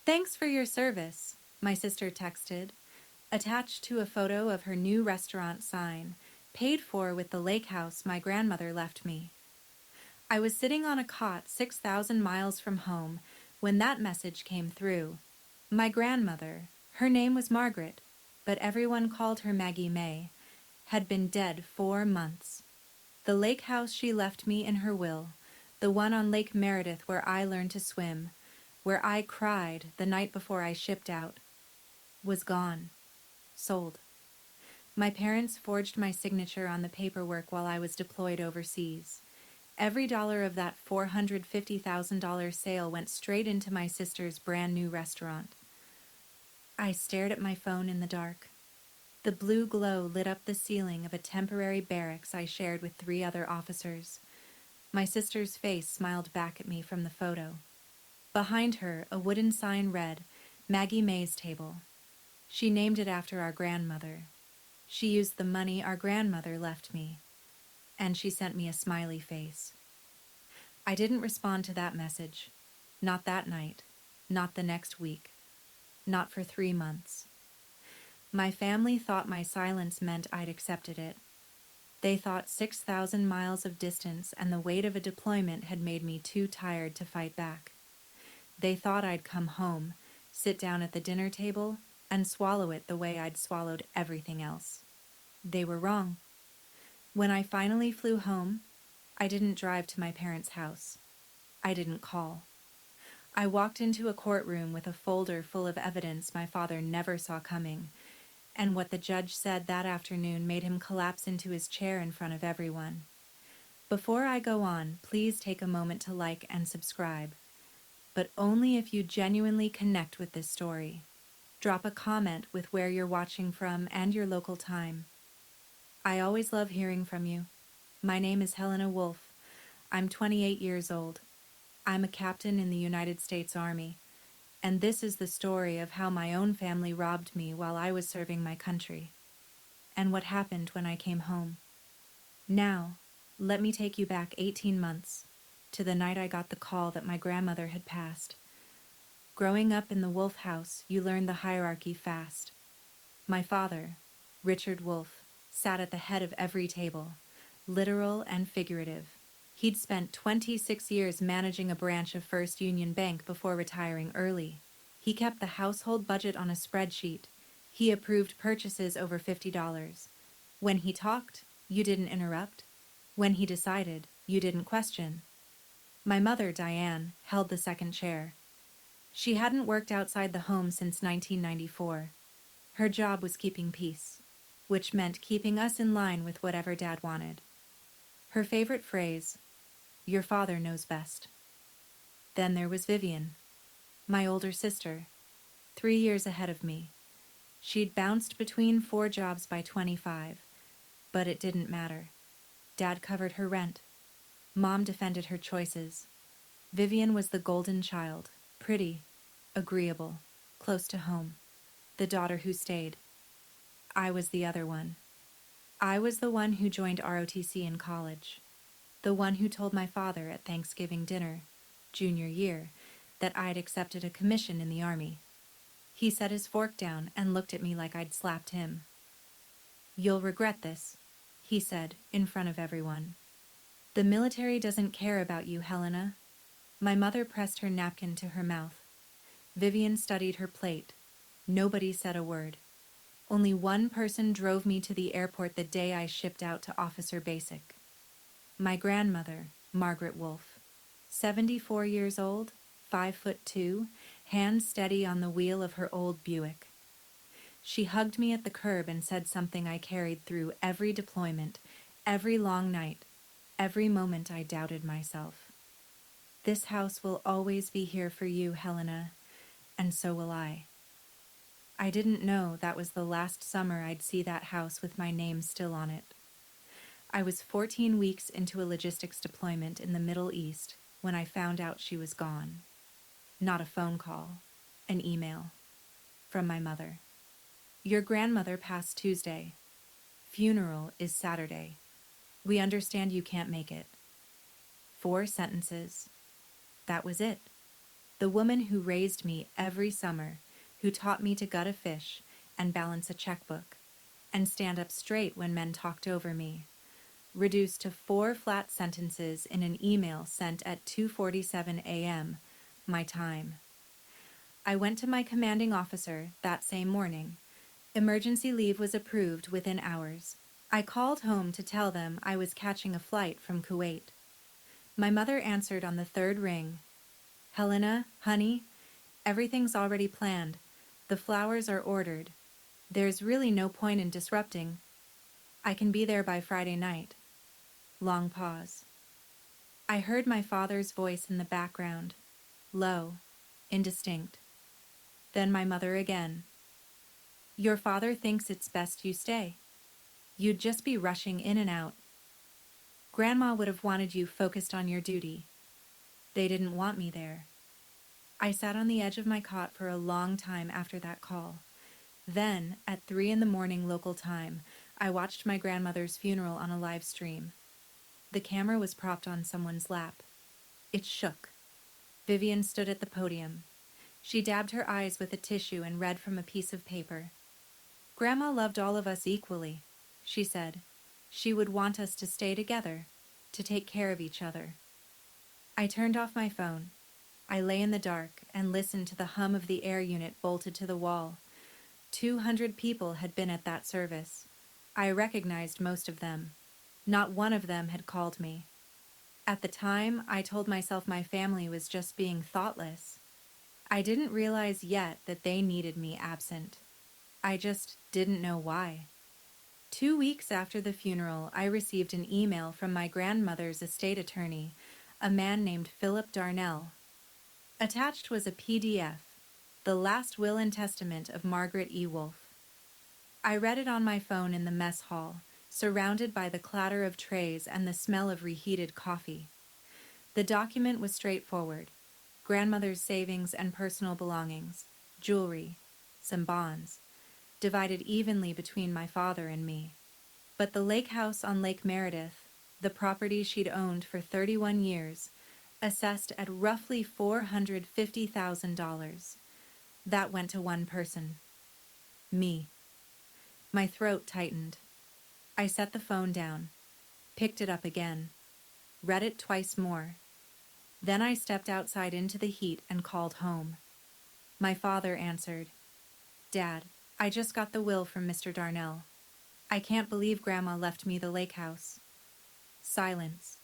Thanks for your service, my sister texted, attached to a photo of her new restaurant sign, paid for with the lake house my grandmother left me. I was sitting on a cot 6,000 miles from home when that message came through. My grandmother, her name was Margaret, but everyone called her Maggie May, had been dead 4 months. The lake house she left me in her will, the one on Lake Meredith where I learned to swim, where I cried the night before I shipped out, was gone, sold. My parents forged my signature on the paperwork while I was deployed overseas. Every dollar of that $450,000 sale went straight into my sister's brand new restaurant. I stared at my phone in the dark. The blue glow lit up the ceiling of a temporary barracks I shared with 3 other officers. My sister's face smiled back at me from the photo. Behind her, a wooden sign read, Maggie May's Table. She named it after our grandmother. She used the money our grandmother left me. And she sent me a smiley face. I didn't respond to that message. Not that night. Not the next week. Not for 3 months. My family thought my silence meant I'd accepted it. They thought 6,000 miles of distance and the weight of a deployment had made me too tired to fight back. They thought I'd come home, sit down at the dinner table, and swallow it the way I'd swallowed everything else. They were wrong. When I finally flew home, I didn't drive to my parents' house. I didn't call. I walked into a courtroom with a folder full of evidence my father never saw coming, and what the judge said that afternoon made him collapse into his chair in front of everyone. Before I go on, please take a moment to like and subscribe, but only if you genuinely connect with this story. Drop a comment with where you're watching from and your local time. I always love hearing from you. My name is Helena Wolf. I'm 28 years old. I'm a captain in the United States Army, and this is the story of how my own family robbed me while I was serving my country, and what happened when I came home. Now, let me take you back 18 months, to the night I got the call that my grandmother had passed. Growing up in the Wolf house, you learn the hierarchy fast. My father, Richard Wolf, sat at the head of every table, literal and figurative. He'd spent 26 years managing a branch of First Union Bank before retiring early. He kept the household budget on a spreadsheet. He approved purchases over $50. When he talked, you didn't interrupt. When he decided, you didn't question. My mother, Diane, held the second chair. She hadn't worked outside the home since 1994. Her job was keeping peace, which meant keeping us in line with whatever Dad wanted. Her favorite phrase, "Your father knows best." Then there was Vivian, my older sister, 3 years ahead of me. She'd bounced between 4 jobs by 25, but it didn't matter. Dad covered her rent. Mom defended her choices. Vivian was the golden child, pretty, agreeable, close to home, the daughter who stayed. I was the other one. I was the one who joined ROTC in college, the one who told my father at Thanksgiving dinner, junior year, that I'd accepted a commission in the Army. He set his fork down and looked at me like I'd slapped him. "You'll regret this," he said in front of everyone. "The military doesn't care about you, Helena." My mother pressed her napkin to her mouth. Vivian studied her plate. Nobody said a word. Only one person drove me to the airport the day I shipped out to Officer Basic. My grandmother, Margaret Wolf, 74 years old, 5'2", hands steady on the wheel of her old Buick. She hugged me at the curb and said something I carried through every deployment, every long night, every moment I doubted myself. "This house will always be here for you, Helena, and so will I." I didn't know that was the last summer I'd see that house with my name still on it. I was 14 weeks into a logistics deployment in the Middle East when I found out she was gone. Not a phone call, an email. From my mother. "Your grandmother passed Tuesday. Funeral is Saturday. We understand you can't make it." 4 sentences. That was it. the woman who raised me every summer, who taught me to gut a fish and balance a checkbook, and stand up straight when men talked over me, reduced to 4 flat sentences in an email sent at 2:47 a.m., my time. I went to my commanding officer that same morning. Emergency leave was approved within hours. I called home to tell them I was catching a flight from Kuwait. My mother answered on the 3rd ring. "Helena, honey, everything's already planned. The flowers are ordered. There's really no point in disrupting. I can be there by Friday night." Long pause. I heard my father's voice in the background, low, indistinct. Then my mother again. "Your father thinks it's best you stay. You'd just be rushing in and out. Grandma would have wanted you focused on your duty. They didn't want me there." I sat on the edge of my cot for a long time after that call. Then, at 3 in the morning local time, I watched my grandmother's funeral on a live stream. The camera was propped on someone's lap. It shook. Vivian stood at the podium. She dabbed her eyes with a tissue and read from a piece of paper. "Grandma loved all of us equally," she said. "She would want us to stay together, to take care of each other." I turned off my phone. I lay in the dark and listened to the hum of the air unit bolted to the wall. 200 people had been at that service. I recognized most of them. Not one of them had called me. At the time, I told myself my family was just being thoughtless. I didn't realize yet that they needed me absent. I just didn't know why. 2 weeks after the funeral, I received an email from my grandmother's estate attorney, a man named Philip Darnell. Attached was a PDF, the last will and testament of Margaret E. Wolfe. I read it on my phone in the mess hall, surrounded by the clatter of trays and the smell of reheated coffee. The document was straightforward: grandmother's savings and personal belongings, jewelry, some bonds, divided evenly between my father and me. But the lake house on Lake Meredith, the property she'd owned for 31 years, assessed at roughly $450,000. That went to one person. Me. My throat tightened. I set the phone down, picked it up again, read it twice more. Then I stepped outside into the heat and called home. My father answered. "Dad, I just got the will from Mr. Darnell. I can't believe Grandma left me the lake house." Silence.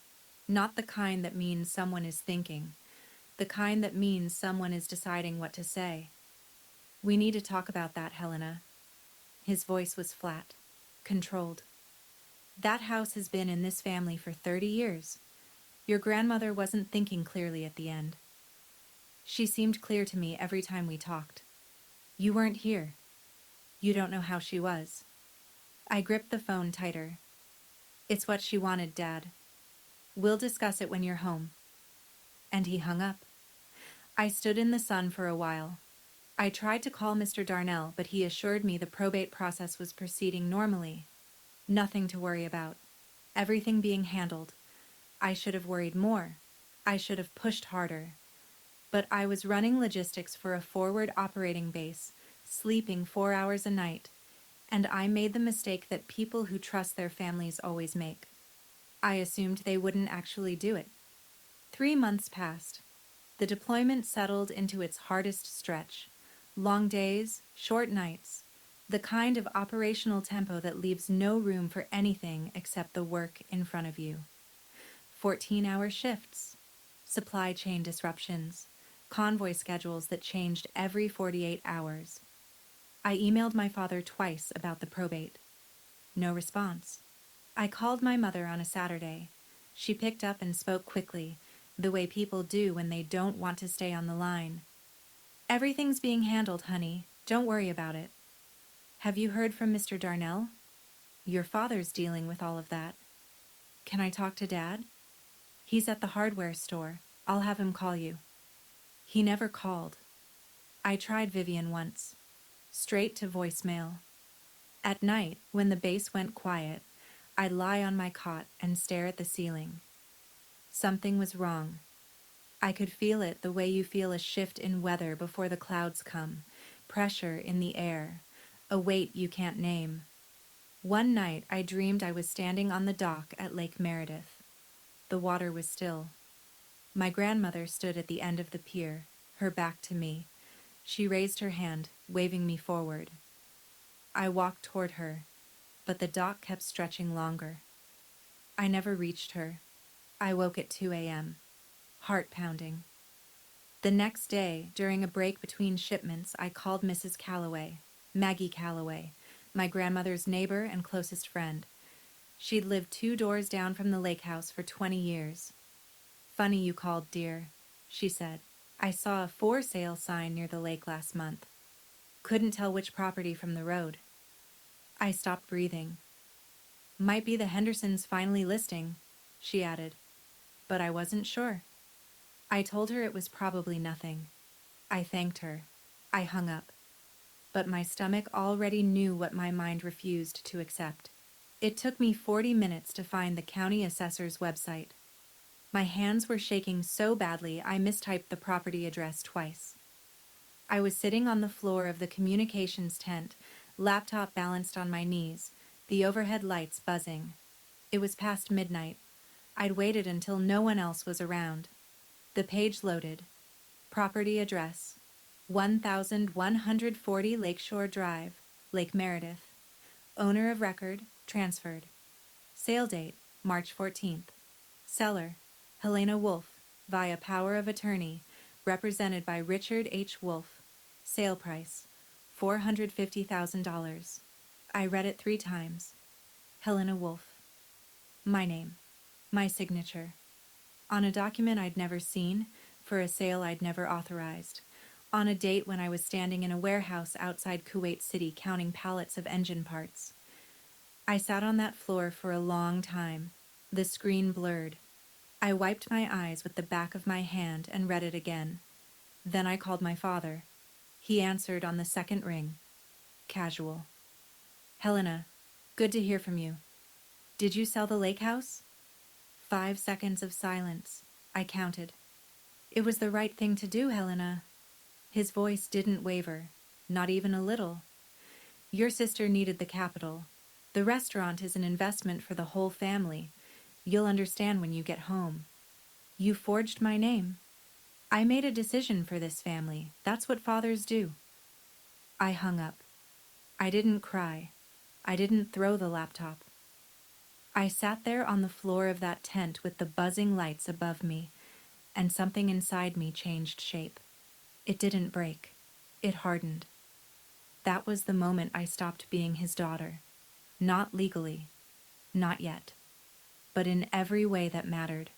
Not the kind that means someone is thinking, the kind that means someone is deciding what to say. "We need to talk about that, Helena." His voice was flat, controlled. "That house has been in this family for 30 years. Your grandmother wasn't thinking clearly at the end. She seemed clear to me every time we talked. You weren't here. You don't know how she was." I gripped the phone tighter. "It's what she wanted, Dad. We'll discuss it when you're home." And he hung up. I stood in the sun for a while. I tried to call Mr. Darnell, but he assured me the probate process was proceeding normally. Nothing to worry about. Everything being handled. I should have worried more. I should have pushed harder. But I was running logistics for a forward operating base, sleeping 4 hours a night, and I made the mistake that people who trust their families always make. I assumed they wouldn't actually do it. 3 months passed. The deployment settled into its hardest stretch. Long days, short nights, the kind of operational tempo that leaves no room for anything except the work in front of you. 14-hour shifts, supply chain disruptions, convoy schedules that changed every 48 hours. I emailed my father twice about the probate. No response. I called my mother on a Saturday. She picked up and spoke quickly, the way people do when they don't want to stay on the line. "Everything's being handled, honey. Don't worry about it." "Have you heard from Mr. Darnell?" "Your father's dealing with all of that." "Can I talk to Dad?" "He's at the hardware store. I'll have him call you." He never called. I tried Vivian once. Straight to voicemail. At night, when the base went quiet, I'd lie on my cot and stare at the ceiling. Something was wrong. I could feel it the way you feel a shift in weather before the clouds come, pressure in the air, a weight you can't name. One night I dreamed I was standing on the dock at Lake Meredith. The water was still. My grandmother stood at the end of the pier, her back to me. She raised her hand, waving me forward. I walked toward her, but the dock kept stretching longer. I never reached her. I woke at 2 a.m., heart pounding. The next day, during a break between shipments, I called Mrs. Calloway, Maggie Calloway, my grandmother's neighbor and closest friend. She'd lived 2 doors down from the lake house for 20 years. "Funny you called, dear," she said. "I saw a for sale sign near the lake last month. Couldn't tell which property from the road." I stopped breathing. "Might be the Hendersons finally listing," she added, but I wasn't sure. I told her it was probably nothing. I thanked her. I hung up. But my stomach already knew what my mind refused to accept. It took me 40 minutes to find the county assessor's website. My hands were shaking so badly I mistyped the property address twice. I was sitting on the floor of the communications tent, laptop balanced on my knees, the overhead lights buzzing. It was past midnight. I'd waited until no one else was around. The page loaded. Property address: 1140 Lakeshore Drive, Lake Meredith. Owner of record, transferred. Sale date, March 14th. Seller, Helena Wolf, via power of attorney, represented by Richard H. Wolf. Sale price, $450,000. I read it 3 times. Helena Wolf. My name. My signature. On a document I'd never seen, for a sale I'd never authorized. On a date when I was standing in a warehouse outside Kuwait City counting pallets of engine parts. I sat on that floor for a long time. The screen blurred. I wiped my eyes with the back of my hand and read it again. Then I called my father. He answered on the second ring. Casual. "Helena, good to hear from you. Did you sell the lake house?" 5 seconds of silence. I counted. "It was the right thing to do, Helena." His voice didn't waver, not even a little. "Your sister needed the capital. The restaurant is an investment for the whole family. You'll understand when you get home. You forged my name. I made a decision for this family. That's what fathers do." I hung up. I didn't cry. I didn't throw the laptop. I sat there on the floor of that tent with the buzzing lights above me, and something inside me changed shape. It didn't break. It hardened. That was the moment I stopped being his daughter. Not legally. Not yet. But in every way that mattered.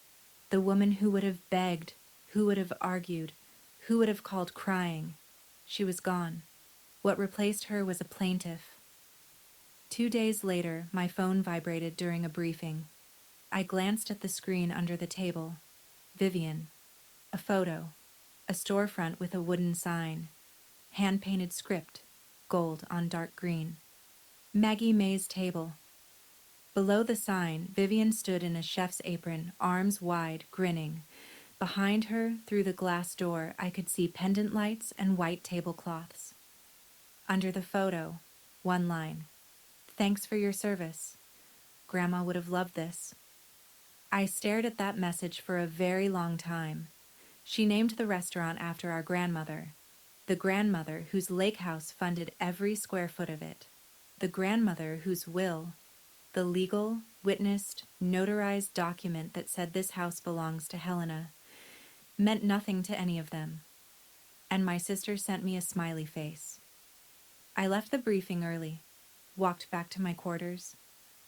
The woman who would have begged, who would have argued, who would have called crying. She was gone. What replaced her was a plaintiff. 2 days later, my phone vibrated during a briefing. I glanced at the screen under the table. Vivian. A photo. A storefront with a wooden sign. Hand-painted script, gold on dark green. Maggie May's table. Below the sign, Vivian stood in a chef's apron, arms wide, grinning. Behind her, through the glass door, I could see pendant lights and white tablecloths. Under the photo, one line. "Thanks for your service. Grandma would have loved this." I stared at that message for a very long time. She named the restaurant after our grandmother, the grandmother whose lake house funded every square foot of it, the grandmother whose will, the legal, witnessed, notarized document that said this house belongs to Helena, meant nothing to any of them. And my sister sent me a smiley face. I left the briefing early, walked back to my quarters,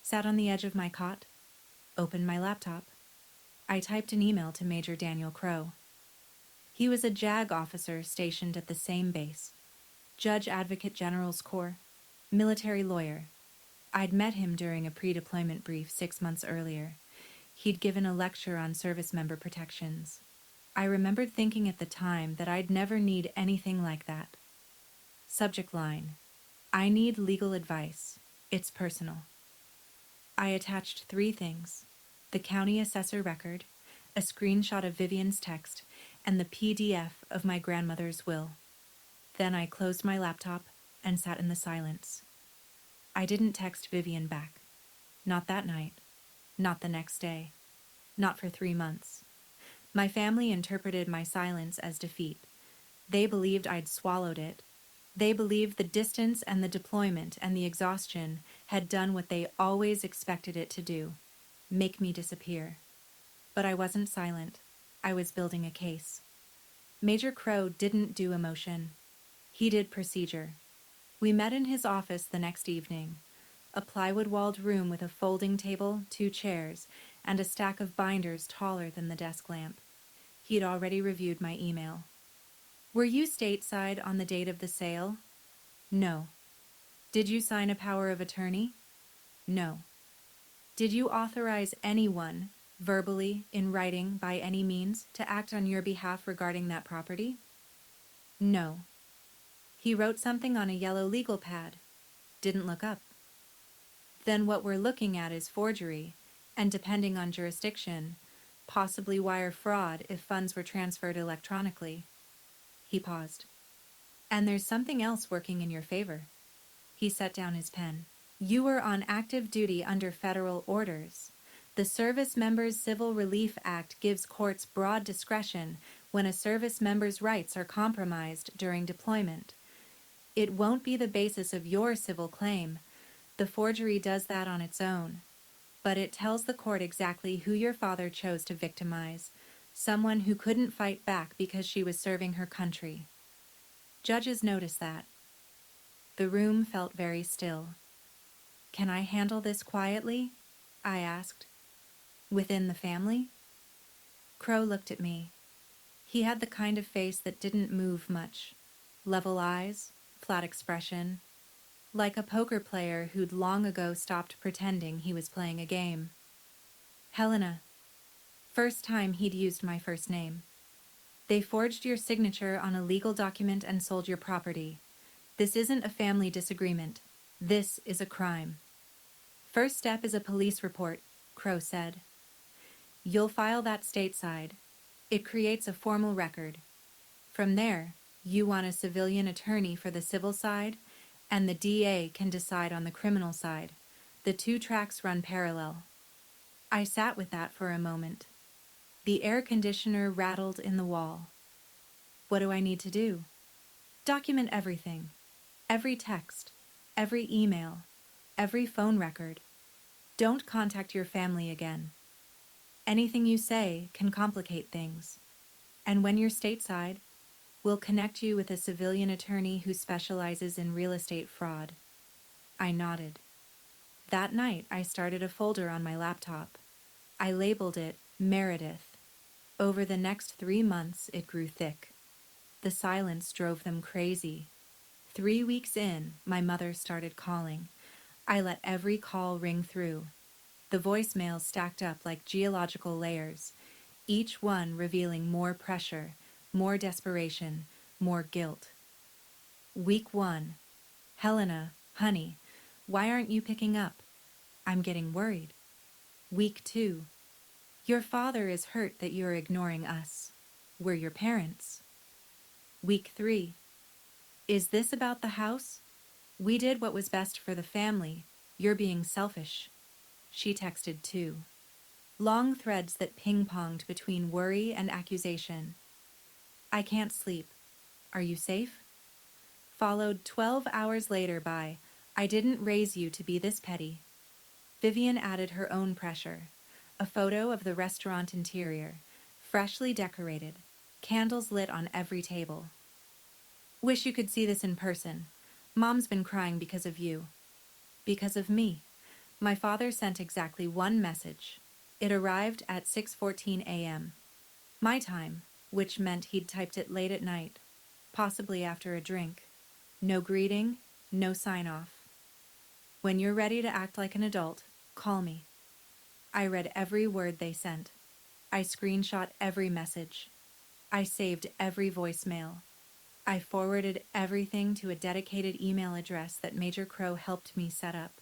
sat on the edge of my cot, opened my laptop. I typed an email to Major Daniel Crow. He was a JAG officer stationed at the same base, Judge Advocate General's Corps, military lawyer. I'd met him during a pre-deployment brief 6 months earlier. He'd given a lecture on service member protections. I remembered thinking at the time that I'd never need anything like that. Subject line: I need legal advice. It's personal. I attached 3 things: the county assessor record, a screenshot of Vivian's text, and the PDF of my grandmother's will. Then I closed my laptop and sat in the silence. I didn't text Vivian back. Not that night. Not the next day. Not for 3 months. My family interpreted my silence as defeat. They believed I'd swallowed it. They believed the distance and the deployment and the exhaustion had done what they always expected it to do, make me disappear. But I wasn't silent. I was building a case. Major Crow didn't do emotion. He did procedure. We met in his office the next evening, a plywood-walled room with a folding table, 2 chairs, and a stack of binders taller than the desk lamp. He'd already reviewed my email. Were you stateside on the date of the sale? No. Did you sign a power of attorney? No. Did you authorize anyone, verbally, in writing, by any means, to act on your behalf regarding that property? No. He wrote something on a yellow legal pad. Didn't look up. Then what we're looking at is forgery, and depending on jurisdiction, possibly wire fraud if funds were transferred electronically. He paused. And there's something else working in your favor. He set down his pen. You were on active duty under federal orders. The Service Members Civil Relief Act gives courts broad discretion when a service member's rights are compromised during deployment. It won't be the basis of your civil claim. The forgery does that on its own. But it tells the court exactly who your father chose to victimize, someone who couldn't fight back because she was serving her country. Judges notice that. The room felt very still. Can I handle this quietly? I asked. Within the family? Crow looked at me. He had the kind of face that didn't move much. Level eyes, flat expression, like a poker player who'd long ago stopped pretending he was playing a game. Helena. First time he'd used my first name. They forged your signature on a legal document and sold your property. This isn't a family disagreement. This is a crime. First step is a police report, Crow said. You'll file that stateside. It creates a formal record. From there, you want a civilian attorney for the civil side, and the DA can decide on the criminal side. The 2 tracks run parallel. I sat with that for a moment. The air conditioner rattled in the wall. What do I need to do? Document everything. Every text, every email, every phone record. Don't contact your family again. Anything you say can complicate things. And when you're stateside, we'll connect you with a civilian attorney who specializes in real estate fraud. I nodded. That night, I started a folder on my laptop. I labeled it Meredith. Over the next 3 months, it grew thick. The silence drove them crazy. 3 weeks in, my mother started calling. I let every call ring through. The voicemails stacked up like geological layers, each one revealing more pressure, more desperation, more guilt. Week 1. Helena, honey, why aren't you picking up? I'm getting worried. Week 2. Your father is hurt that you're ignoring us. We're your parents. Week 3. Is this about the house? We did what was best for the family. You're being selfish. She texted too. Long threads that ping-ponged between worry and accusation. I can't sleep. Are you safe? Followed 12 hours later by, I didn't raise you to be this petty. Vivian added her own pressure. A photo of the restaurant interior, freshly decorated, candles lit on every table. Wish you could see this in person. Mom's been crying because of you. Because of me. My father sent exactly 1 message. It arrived at 6:14 a.m. My time, which meant he'd typed it late at night, possibly after a drink. No greeting, no sign-off. When you're ready to act like an adult, call me. I read every word they sent. I screenshot every message. I saved every voicemail. I forwarded everything to a dedicated email address that Major Crow helped me set up.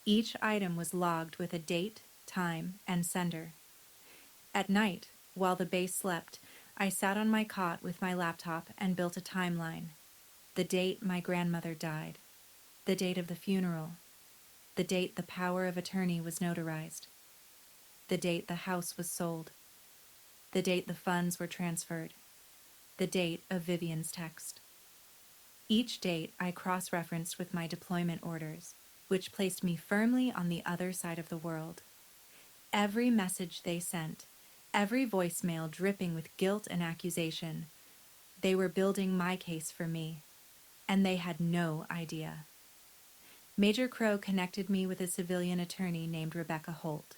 Each item was logged with a date, time, and sender. At night, while the base slept, I sat on my cot with my laptop and built a timeline. The date my grandmother died. The date of the funeral. The date the power of attorney was notarized. The date the house was sold. The date the funds were transferred. The date of Vivian's text. Each date I cross-referenced with my deployment orders, which placed me firmly on the other side of the world. Every message they sent, every voicemail dripping with guilt and accusation, they were building my case for me, and they had no idea. Major Crow connected me with a civilian attorney named Rebecca Holt.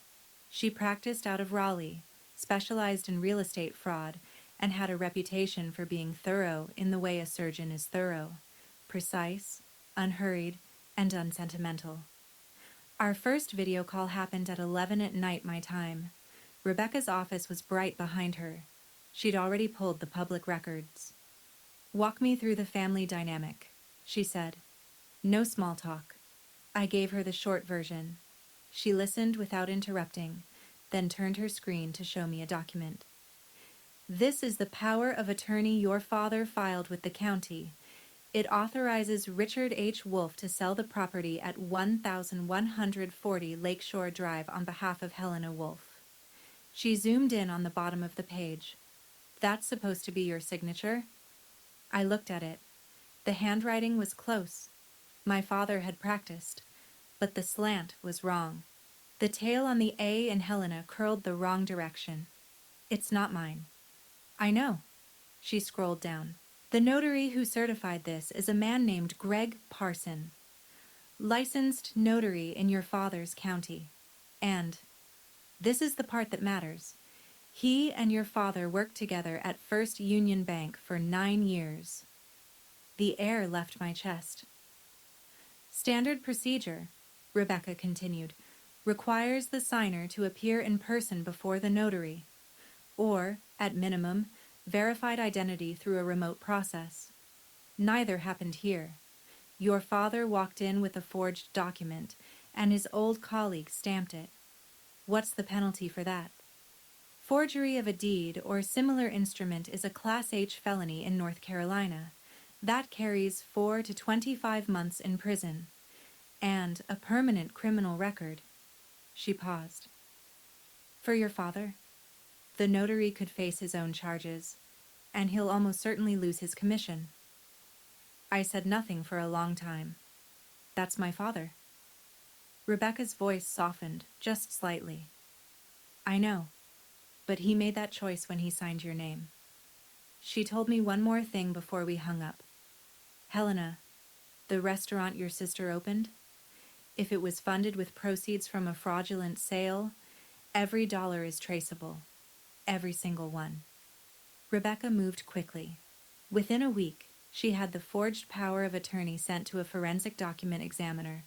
She practiced out of Raleigh, specialized in real estate fraud, and had a reputation for being thorough in the way a surgeon is thorough, precise, unhurried, and unsentimental. Our first video call happened at 11 at night my time. Rebecca's office was bright behind her. She'd already pulled the public records. "Walk me through the family dynamic," she said. No small talk. I gave her the short version. She listened without interrupting, then turned her screen to show me a document. "This is the power of attorney your father filed with the county. It authorizes Richard H. Wolfe to sell the property at 1140 Lakeshore Drive on behalf of Helena Wolfe." She zoomed in on the bottom of the page. "That's supposed to be your signature?" I looked at it. The handwriting was close. My father had practiced, but the slant was wrong. The tail on the A in Helena curled the wrong direction. "It's not mine." "I know." She scrolled down. "The notary who certified this is a man named Greg Parson, licensed notary in your father's county. And this is the part that matters. He and your father worked together at First Union Bank for 9 years. The air left my chest. "Standard procedure," Rebecca continued, "requires the signer to appear in person before the notary, or, at minimum, verified identity through a remote process. Neither happened here. Your father walked in with a forged document, and his old colleague stamped it. What's the penalty for that? Forgery of a deed or similar instrument is a Class H felony in North Carolina. That carries 4 to 25 months in prison, and a permanent criminal record." She paused. "For your father? The notary could face his own charges, and he'll almost certainly lose his commission." I said nothing for a long time. "That's my father." Rebecca's voice softened, just slightly. "I know, but he made that choice when he signed your name." She told me one more thing before we hung up. "Helena, the restaurant your sister opened, if it was funded with proceeds from a fraudulent sale, every dollar is traceable. Every single one." Rebecca moved quickly. Within a week, she had the forged power of attorney sent to a forensic document examiner,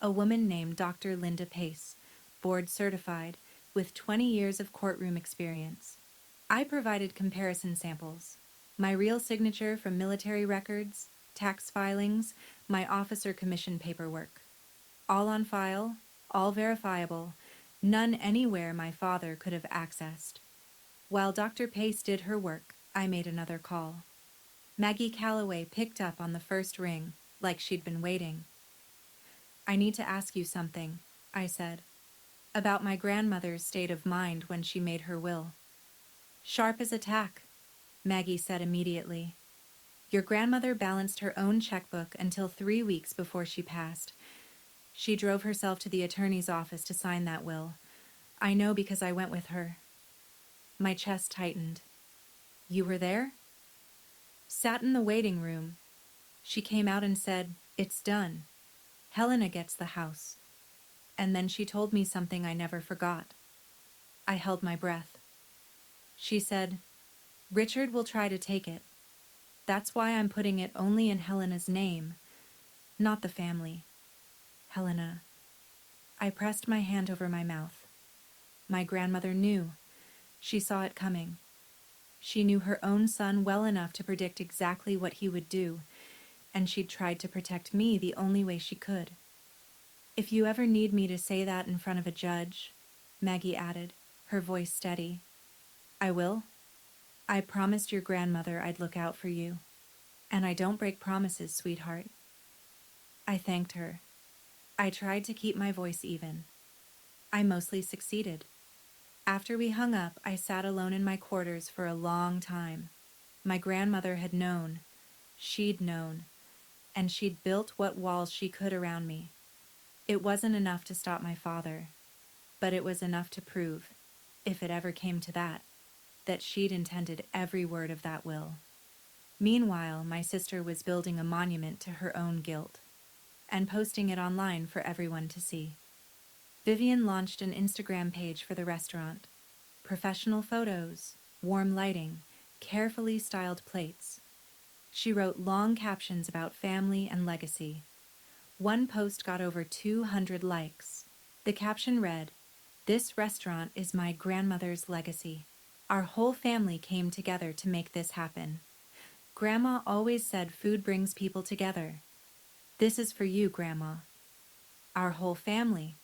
a woman named Dr. Linda Pace, board certified, with 20 years of courtroom experience. I provided comparison samples, my real signature from military records, tax filings, my officer commission paperwork. All on file, all verifiable, none anywhere my father could have accessed. While Dr. Pace did her work, I made another call. Maggie Calloway picked up on the first ring, like she'd been waiting. "I need to ask you something," I said, "about my grandmother's state of mind when she made her will." "Sharp as a tack," Maggie said immediately. "Your grandmother balanced her own checkbook until 3 weeks before she passed. She drove herself to the attorney's office to sign that will. I know because I went with her." My chest tightened. "You were there?" "Sat in the waiting room. She came out and said, 'It's done. Helena gets the house.' And then she told me something I never forgot." I held my breath. She said, "Richard will try to take it. That's why I'm putting it only in Helena's name, not the family. Helena." I pressed my hand over my mouth. My grandmother knew. She saw it coming. She knew her own son well enough to predict exactly what he would do, and she'd tried to protect me the only way she could. "If you ever need me to say that in front of a judge," Maggie added, her voice steady, "I will." I promised your grandmother I'd look out for you, and I don't break promises, sweetheart. I thanked her. I tried to keep my voice even. I mostly succeeded. After we hung up, I sat alone in my quarters for a long time. My grandmother had known. She'd known. And she'd built what walls she could around me. It wasn't enough to stop my father, but it was enough to prove, if it ever came to that she'd intended every word of that will. Meanwhile, my sister was building a monument to her own guilt and posting it online for everyone to see. Vivian launched an Instagram page for the restaurant. Professional photos, warm lighting, carefully styled plates. She wrote long captions about family and legacy. One post got over 200 likes. The caption read, "This restaurant is my grandmother's legacy. Our whole family came together to make this happen. Grandma always said food brings people together. This is for you, Grandma." Our whole family.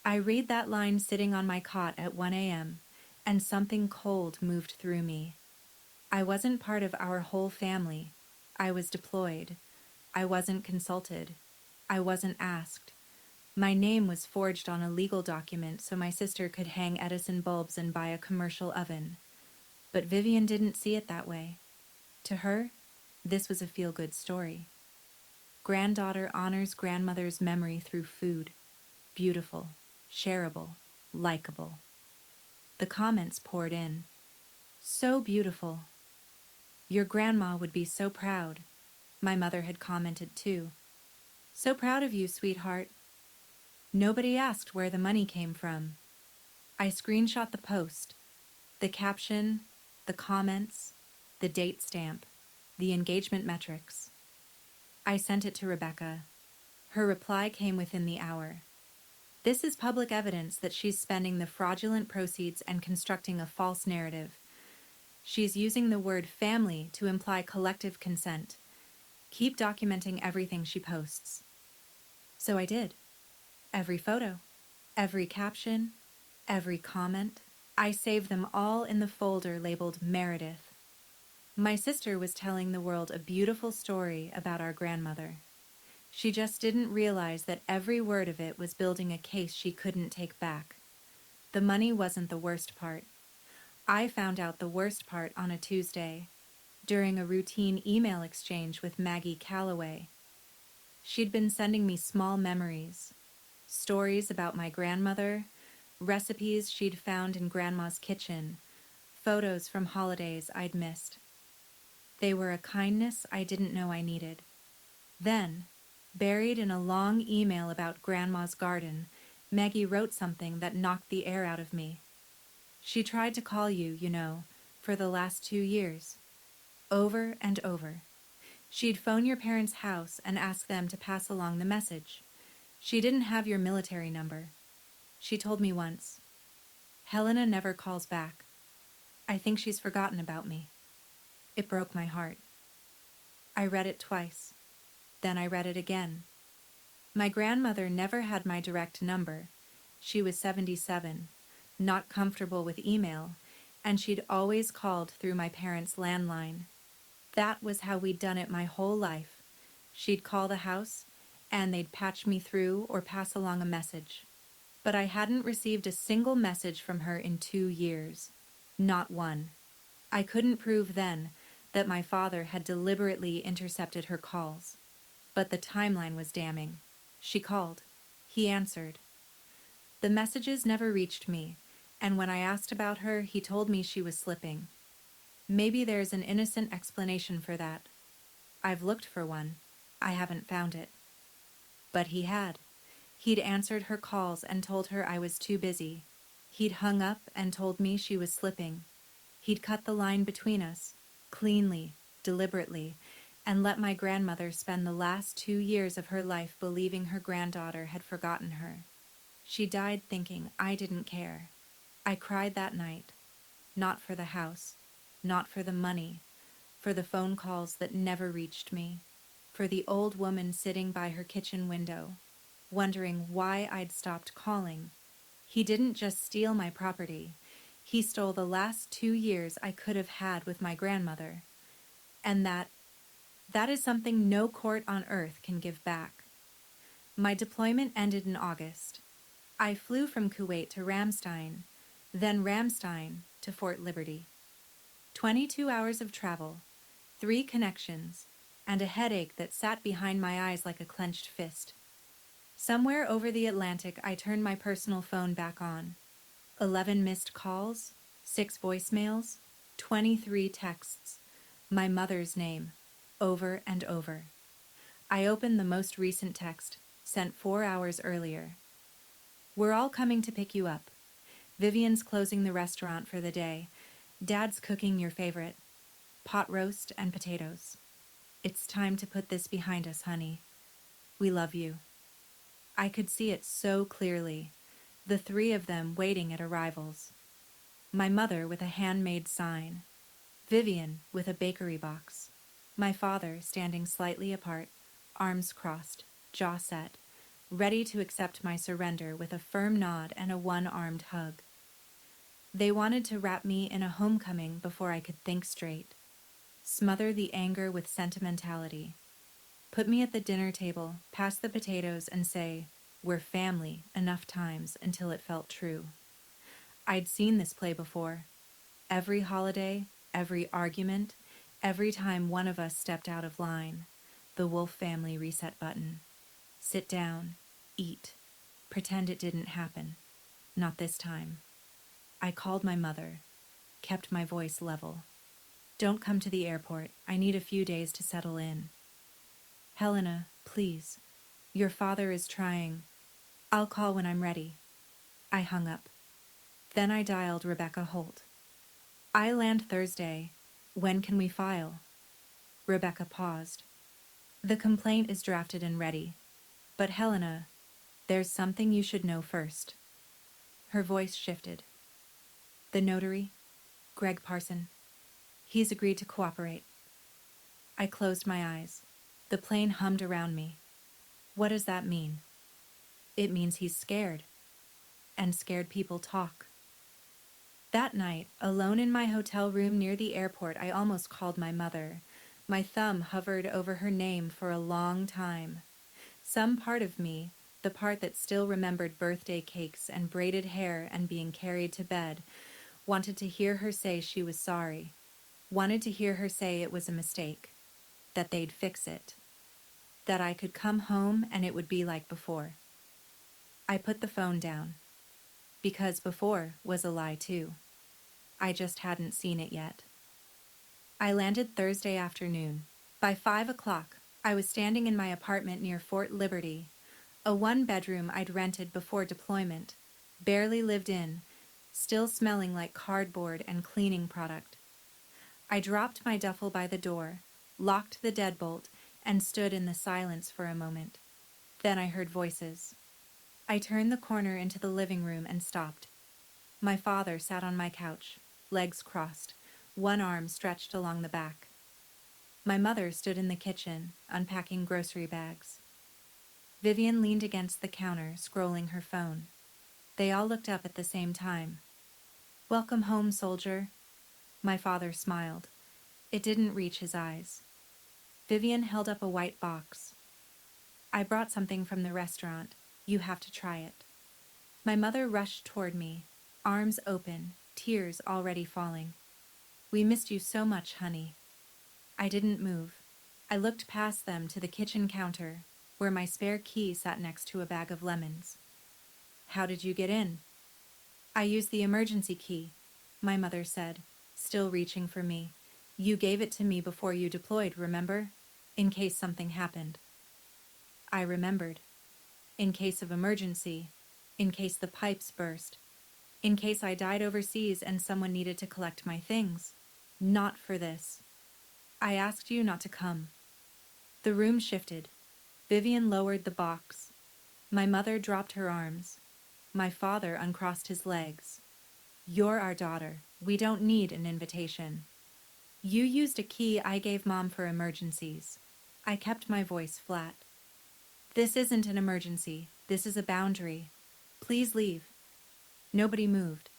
I read that line sitting on my cot at 1 a.m., and something cold moved through me. I wasn't part of our whole family. I was deployed. I wasn't consulted. I wasn't asked. My name was forged on a legal document so my sister could hang Edison bulbs and buy a commercial oven. But Vivian didn't see it that way. To her, this was a feel-good story. Granddaughter honors grandmother's memory through food. Beautiful, shareable, likable. The comments poured in. So beautiful. Your grandma would be so proud. My mother had commented too. So proud of you, sweetheart. Nobody asked where the money came from. I screenshot the post, the caption, the comments, the date stamp, the engagement metrics. I sent it to Rebecca. Her reply came within the hour. This is public evidence that she's spending the fraudulent proceeds and constructing a false narrative. She's using the word family to imply collective consent. Keep documenting everything she posts. So I did. Every photo, every caption, every comment. I saved them all in the folder labeled Meredith. My sister was telling the world a beautiful story about our grandmother. She just didn't realize that every word of it was building a case she couldn't take back. The money wasn't the worst part. I found out the worst part on a Tuesday, during a routine email exchange with Maggie Calloway. She'd been sending me small memories, stories about my grandmother, recipes she'd found in Grandma's kitchen, photos from holidays I'd missed. They were a kindness I didn't know I needed. Then, buried in a long email about Grandma's garden, Maggie wrote something that knocked the air out of me. She tried to call you, for the last 2 years. Over and over. She'd phone your parents' house and ask them to pass along the message. She didn't have your military number. She told me once, "Helena never calls back. I think she's forgotten about me." It broke my heart. I read it twice. Then I read it again. My grandmother never had my direct number. She was 77, not comfortable with email, and she'd always called through my parents' landline. That was how we'd done it my whole life. She'd call the house, and they'd patch me through or pass along a message. But I hadn't received a single message from her in 2 years. Not one. I couldn't prove then that my father had deliberately intercepted her calls. But the timeline was damning. She called. He answered. The messages never reached me, and when I asked about her, he told me she was slipping. Maybe there's an innocent explanation for that. I've looked for one. I haven't found it. But he had. He'd answered her calls and told her I was too busy. He'd hung up and told me she was slipping. He'd cut the line between us, cleanly, deliberately, and let my grandmother spend the last 2 years of her life believing her granddaughter had forgotten her. She died thinking I didn't care. I cried that night. Not for the house, not for the money, for the phone calls that never reached me, for the old woman sitting by her kitchen window, wondering why I'd stopped calling. He didn't just steal my property. He stole the last 2 years I could have had with my grandmother, and that is something no court on earth can give back. My deployment ended in August. I flew from Kuwait to Ramstein, then Ramstein to Fort Liberty. 22 hours of travel, 3 connections, and a headache that sat behind my eyes like a clenched fist. Somewhere over the Atlantic, I turned my personal phone back on. 11 missed calls, 6 voicemails, 23 texts. My mother's name, over and over. I opened the most recent text, sent 4 hours earlier. We're all coming to pick you up. Vivian's closing the restaurant for the day. Dad's cooking your favorite, pot roast and potatoes. It's time to put this behind us, honey. We love you. I could see it so clearly, the 3 of them waiting at arrivals. My mother with a handmade sign, Vivian with a bakery box, my father standing slightly apart, arms crossed, jaw set, ready to accept my surrender with a firm nod and a one-armed hug. They wanted to wrap me in a homecoming before I could think straight, smother the anger with sentimentality, put me at the dinner table, pass the potatoes, and say, "We're family," enough times until it felt true. I'd seen this play before. Every holiday, every argument, every time one of us stepped out of line. The Wolf family reset button. Sit down, eat, pretend it didn't happen. Not this time. I called my mother, kept my voice level. "Don't come to the airport. I need a few days to settle in." "Helena, please. Your father is trying. I'll call when I'm ready." I hung up. Then I dialed Rebecca Holt. "I land Thursday. When can we file?" Rebecca paused. "The complaint is drafted and ready. But Helena, there's something you should know first." Her voice shifted. "The notary, Greg Parson. He's agreed to cooperate." I closed my eyes. The plane hummed around me. What does that mean? It means he's scared. And scared people talk. That night, alone in my hotel room near the airport, I almost called my mother. My thumb hovered over her name for a long time. Some part of me, the part that still remembered birthday cakes and braided hair and being carried to bed, wanted to hear her say she was sorry. Wanted to hear her say it was a mistake. That they'd fix it. That I could come home and it would be like before. I put the phone down. Because before was a lie too. I just hadn't seen it yet. I landed Thursday afternoon. By 5 o'clock, I was standing in my apartment near Fort Liberty, a 1-bedroom I'd rented before deployment, barely lived in, still smelling like cardboard and cleaning product. I dropped my duffel by the door, locked the deadbolt, and stood in the silence for a moment. Then I heard voices. I turned the corner into the living room and stopped. My father sat on my couch, legs crossed, one arm stretched along the back. My mother stood in the kitchen, unpacking grocery bags. Vivian leaned against the counter, scrolling her phone. They all looked up at the same time. "Welcome home, soldier." My father smiled. It didn't reach his eyes. Vivian held up a white box. "I brought something from the restaurant. You have to try it." My mother rushed toward me, arms open, tears already falling. "We missed you so much, honey." I didn't move. I looked past them to the kitchen counter, where my spare key sat next to a bag of lemons. "How did you get in?" "I used the emergency key," my mother said, still reaching for me. "You gave it to me before you deployed, remember? In case something happened." I remembered. In case of emergency. In case the pipes burst. In case I died overseas and someone needed to collect my things. Not for this. "I asked you not to come." The room shifted. Vivian lowered the box. My mother dropped her arms. My father uncrossed his legs. "You're our daughter. We don't need an invitation." "You used a key I gave Mom for emergencies." I kept my voice flat. "This isn't an emergency. This is a boundary. Please leave." Nobody moved.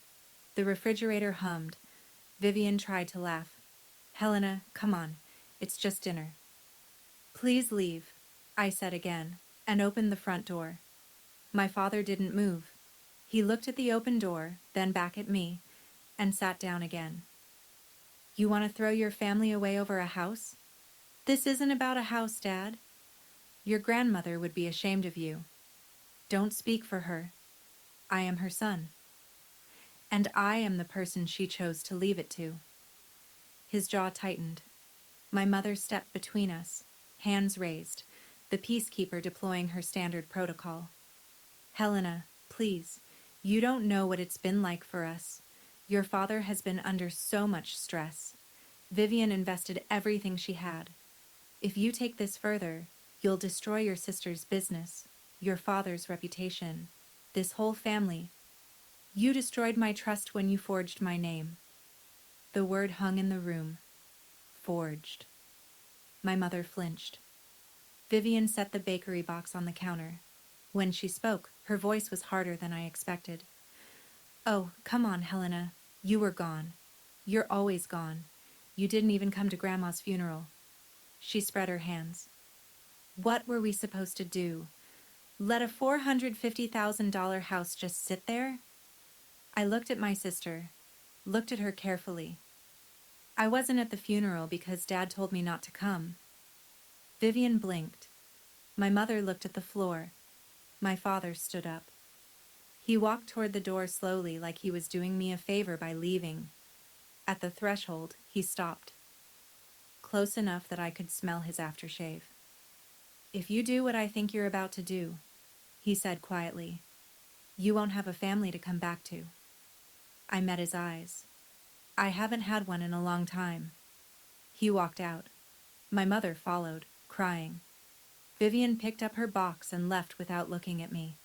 The refrigerator hummed. Vivian tried to laugh. Helena, come on. It's just dinner. Please leave, I said again, and opened the front door. My father didn't move. He looked at the open door, then back at me, and sat down again. You want to throw your family away over a house? This isn't about a house, Dad. Your grandmother would be ashamed of you. Don't speak for her. I am her son. And I am the person she chose to leave it to. His jaw tightened. My mother stepped between us, hands raised, the peacekeeper deploying her standard protocol. Helena, please, you don't know what it's been like for us. Your father has been under so much stress. Vivian invested everything she had. If you take this further, you'll destroy your sister's business, your father's reputation, this whole family. You destroyed my trust when you forged my name. The word hung in the room. Forged. My mother flinched. Vivian set the bakery box on the counter. When she spoke, her voice was harder than I expected. Oh, come on, Helena. You were gone. You're always gone. You didn't even come to Grandma's funeral. She spread her hands. What were we supposed to do? Let a $450,000 house just sit there? I looked at my sister, looked at her carefully. I wasn't at the funeral because Dad told me not to come. Vivian blinked. My mother looked at the floor. My father stood up. He walked toward the door slowly, like he was doing me a favor by leaving. At the threshold, he stopped. Close enough that I could smell his aftershave. If you do what I think you're about to do, he said quietly, you won't have a family to come back to. I met his eyes. I haven't had one in a long time. He walked out. My mother followed, crying. Vivian picked up her box and left without looking at me.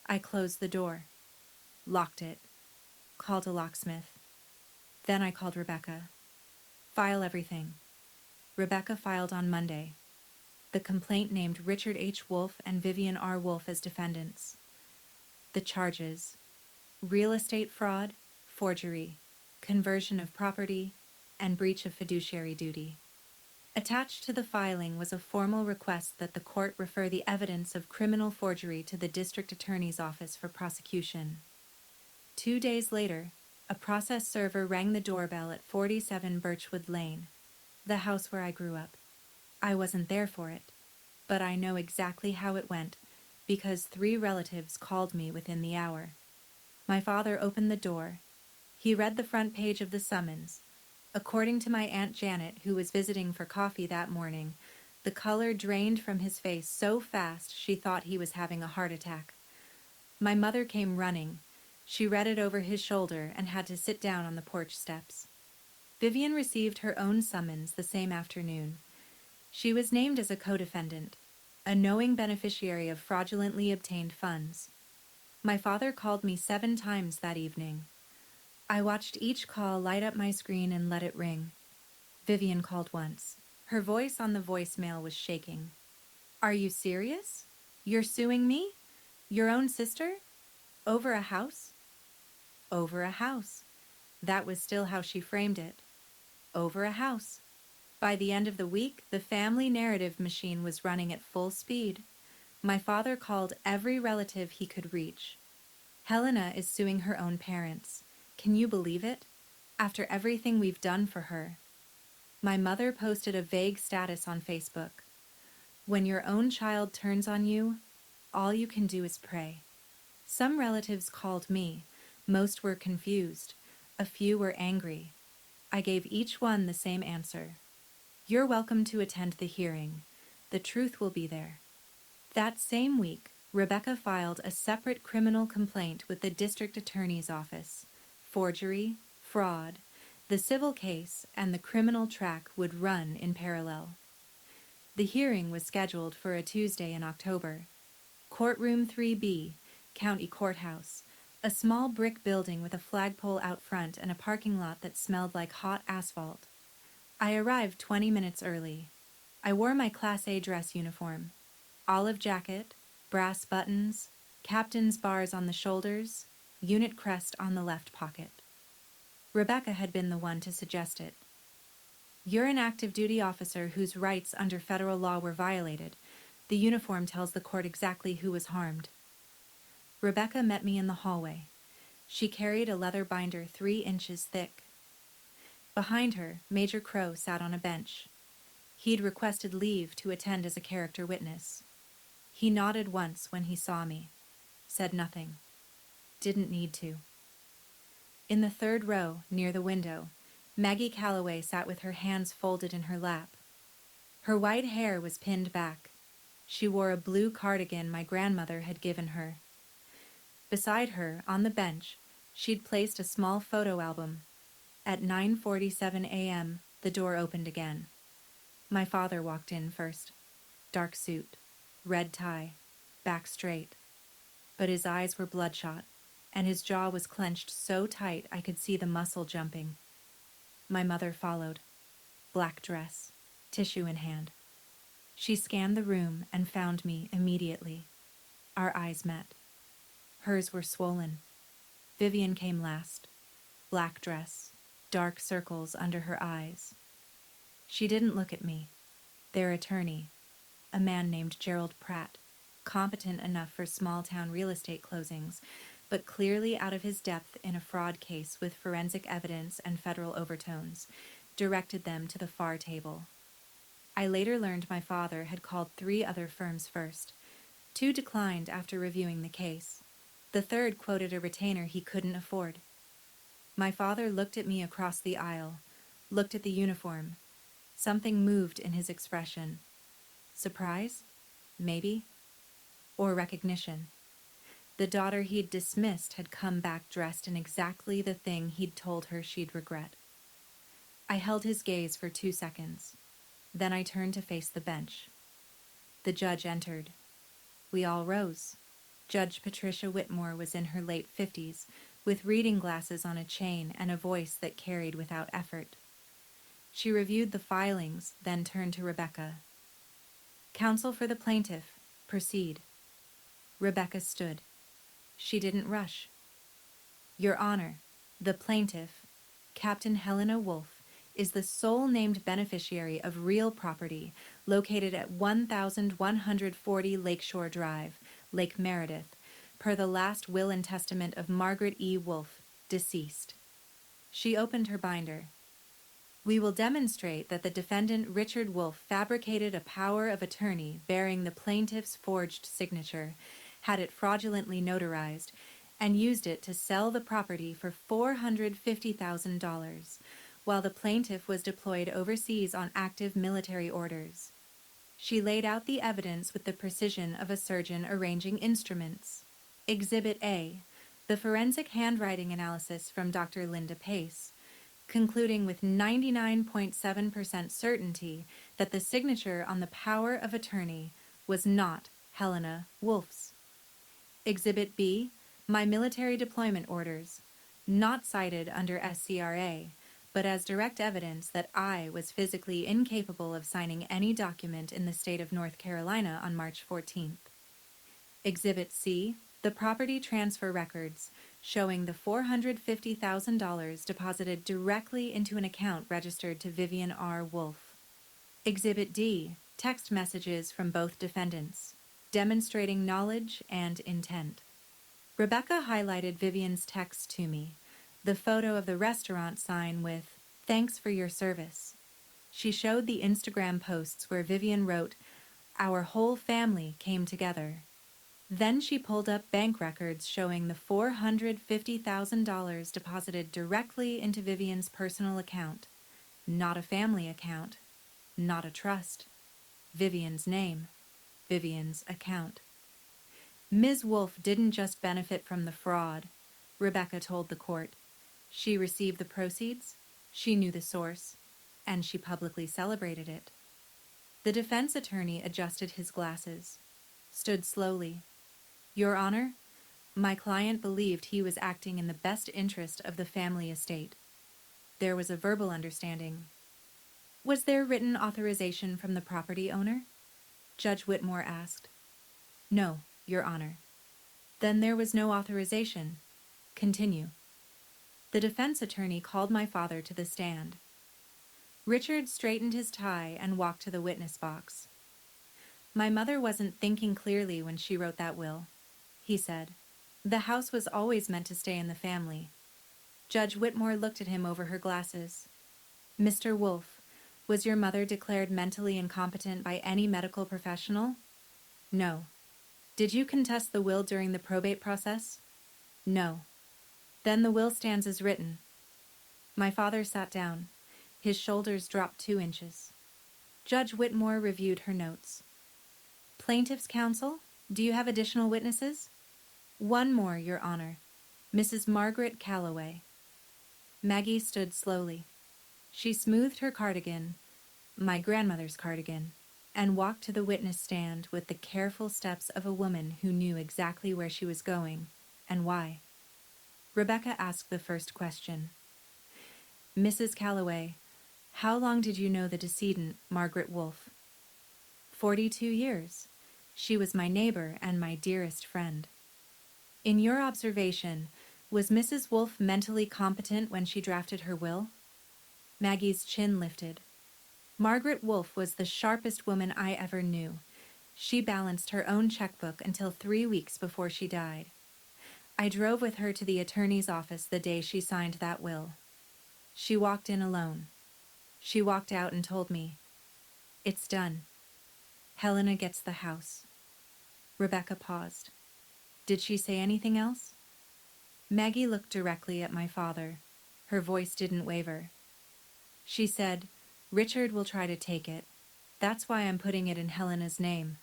I closed the door, locked it, called a locksmith. Then I called Rebecca. File everything. Rebecca filed on Monday. The complaint named Richard H. Wolfe and Vivian R. Wolfe as defendants. The charges: real estate fraud, forgery, conversion of property, and breach of fiduciary duty. Attached to the filing was a formal request that the court refer the evidence of criminal forgery to the district attorney's office for prosecution. 2 days later, a process server rang the doorbell at 47 Birchwood Lane, the house where I grew up. I wasn't there for it, but I know exactly how it went because 3 relatives called me within the hour. My father opened the door. He read the front page of the summons. According to my Aunt Janet, who was visiting for coffee that morning, the color drained from his face so fast she thought he was having a heart attack. My mother came running. She read it over his shoulder and had to sit down on the porch steps. Vivian received her own summons the same afternoon. She was named as a co-defendant, a knowing beneficiary of fraudulently obtained funds. My father called me 7 times that evening. I watched each call light up my screen and let it ring. Vivian called once. Her voice on the voicemail was shaking. Are you serious? You're suing me? Your own sister? Over a house? Over a house. That was still how she framed it. Over a house. By the end of the week, the family narrative machine was running at full speed. My father called every relative he could reach. Helena is suing her own parents. Can you believe it? After everything we've done for her. My mother posted a vague status on Facebook. When your own child turns on you, all you can do is pray. Some relatives called me. Most were confused. A few were angry. I gave each one the same answer. You're welcome to attend the hearing. The truth will be there. That same week, Rebecca filed a separate criminal complaint with the district attorney's office. Forgery, fraud, the civil case, and the criminal track would run in parallel. The hearing was scheduled for a Tuesday in October. Courtroom 3B, County Courthouse, a small brick building with a flagpole out front and a parking lot that smelled like hot asphalt. I arrived 20 minutes early. I wore my Class A dress uniform. Olive jacket, brass buttons, captain's bars on the shoulders, unit crest on the left pocket. Rebecca had been the one to suggest it. "You're an active duty officer whose rights under federal law were violated. The uniform tells the court exactly who was harmed." Rebecca met me in the hallway. She carried a leather binder 3 inches thick. Behind her, Major Crow sat on a bench. He'd requested leave to attend as a character witness. He nodded once when he saw me, said nothing. Didn't need to. In the 3rd row, near the window, Maggie Calloway sat with her hands folded in her lap. Her white hair was pinned back. She wore a blue cardigan my grandmother had given her. Beside her, on the bench, she'd placed a small photo album. At 9:47 a.m., the door opened again. My father walked in first. Dark suit, red tie, back straight. But his eyes were bloodshot, and his jaw was clenched so tight I could see the muscle jumping. My mother followed. Black dress, tissue in hand. She scanned the room and found me immediately. Our eyes met. Hers were swollen. Vivian came last. Black dress, dark circles under her eyes. She didn't look at me. Their attorney, a man named Gerald Pratt, competent enough for small-town real estate closings, but clearly out of his depth in a fraud case with forensic evidence and federal overtones, directed them to the far table. I later learned my father had called 3 other firms first. 2 declined after reviewing the case. The 3rd quoted a retainer he couldn't afford. My father looked at me across the aisle, looked at the uniform. Something moved in his expression. Surprise? Maybe. Or recognition. The daughter he'd dismissed had come back dressed in exactly the thing he'd told her she'd regret. I held his gaze for 2 seconds. Then I turned to face the bench. The judge entered. We all rose. Judge Patricia Whitmore was in her late 50s, with reading glasses on a chain and a voice that carried without effort. She reviewed the filings, then turned to Rebecca. "Counsel for the plaintiff, proceed." Rebecca stood. She didn't rush. "Your Honor, the plaintiff, Captain Helena Wolfe, is the sole named beneficiary of real property located at 1140 Lakeshore Drive, Lake Meredith, per the last will and testament of Margaret E. Wolfe, deceased." She opened her binder. "We will demonstrate that the defendant Richard Wolfe fabricated a power of attorney bearing the plaintiff's forged signature, had it fraudulently notarized, and used it to sell the property for $450,000, while the plaintiff was deployed overseas on active military orders." She laid out the evidence with the precision of a surgeon arranging instruments. Exhibit A, the forensic handwriting analysis from Dr. Linda Pace, concluding with 99.7% certainty that the signature on the power of attorney was not Helena Wolfe's. Exhibit B, my military deployment orders, not cited under SCRA, but as direct evidence that I was physically incapable of signing any document in the state of North Carolina on March 14th. Exhibit C, the property transfer records, showing the $450,000 deposited directly into an account registered to Vivian R. Wolfe. Exhibit D, text messages from both defendants, demonstrating knowledge and intent. Rebecca highlighted Vivian's text to me, the photo of the restaurant sign with, "Thanks for your service." She showed the Instagram posts where Vivian wrote, "Our whole family came together." Then she pulled up bank records showing the $450,000 deposited directly into Vivian's personal account. Not a family account, not a trust. Vivian's name, Vivian's account. Ms. Wolfe didn't just benefit from the fraud, Rebecca told the court. She received the proceeds, she knew the source, and she publicly celebrated it. The defense attorney adjusted his glasses, stood slowly. "Your Honor, my client believed he was acting in the best interest of the family estate. There was a verbal understanding." "Was there written authorization from the property owner?" Judge Whitmore asked. "No, Your Honor." "Then there was no authorization. Continue." The defense attorney called my father to the stand. Richard straightened his tie and walked to the witness box. My mother wasn't thinking clearly when she wrote that will, he said. The house was always meant to stay in the family. Judge Whitmore looked at him over her glasses. Mr. Wolfe, was your mother declared mentally incompetent by any medical professional? No. Did you contest the will during the probate process? No. Then the will stands as written. My father sat down. His shoulders dropped 2 inches. Judge Whitmore reviewed her notes. Plaintiff's counsel, do you have additional witnesses? One more, Your Honor. Mrs. Margaret Calloway. Maggie stood slowly. She smoothed her cardigan, my grandmother's cardigan, and walked to the witness stand with the careful steps of a woman who knew exactly where she was going and why. Rebecca asked the first question. Mrs. Calloway, how long did you know the decedent, Margaret Wolfe? 42 years. She was my neighbor and my dearest friend. In your observation, was Mrs. Wolfe mentally competent when she drafted her will? Maggie's chin lifted. Margaret Wolfe was the sharpest woman I ever knew. She balanced her own checkbook until 3 weeks before she died. I drove with her to the attorney's office the day she signed that will. She walked in alone. She walked out and told me, "It's done. Helena gets the house." Rebecca paused. Did she say anything else? Maggie looked directly at my father. Her voice didn't waver. She said, "Richard will try to take it. That's why I'm putting it in Helena's name.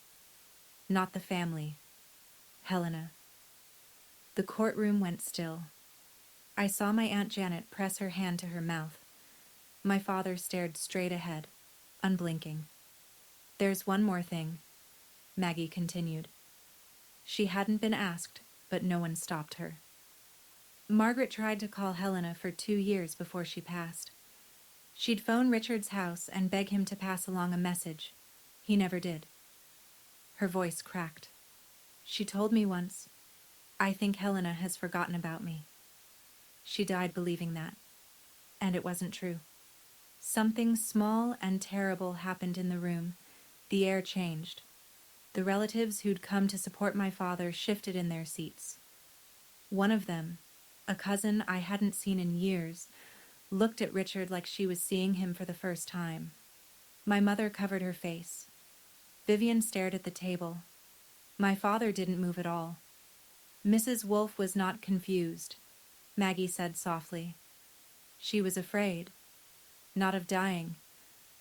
Not the family. Helena." The courtroom went still. I saw my Aunt Janet press her hand to her mouth. My father stared straight ahead, unblinking. There's one more thing, Maggie continued. She hadn't been asked, but no one stopped her. Margaret tried to call Helena for 2 years before she passed. She'd phone Richard's house and beg him to pass along a message. He never did. Her voice cracked. She told me once, "I think Helena has forgotten about me." She died believing that. And it wasn't true. Something small and terrible happened in the room. The air changed. The relatives who'd come to support my father shifted in their seats. One of them, a cousin I hadn't seen in years, looked at Richard like she was seeing him for the first time. My mother covered her face. Vivian stared at the table. My father didn't move at all. Mrs. Wolfe was not confused, Maggie said softly. She was afraid. Not of dying,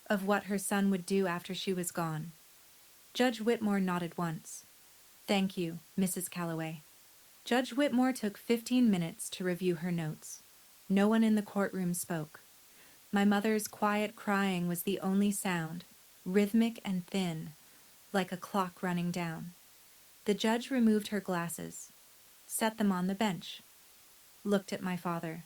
of what her son would do after she was gone. Judge Whitmore nodded once. Thank you, Mrs. Calloway. Judge Whitmore took 15 minutes to review her notes. No one in the courtroom spoke. My mother's quiet crying was the only sound, rhythmic and thin, like a clock running down. The judge removed her glasses, set them on the bench, looked at my father.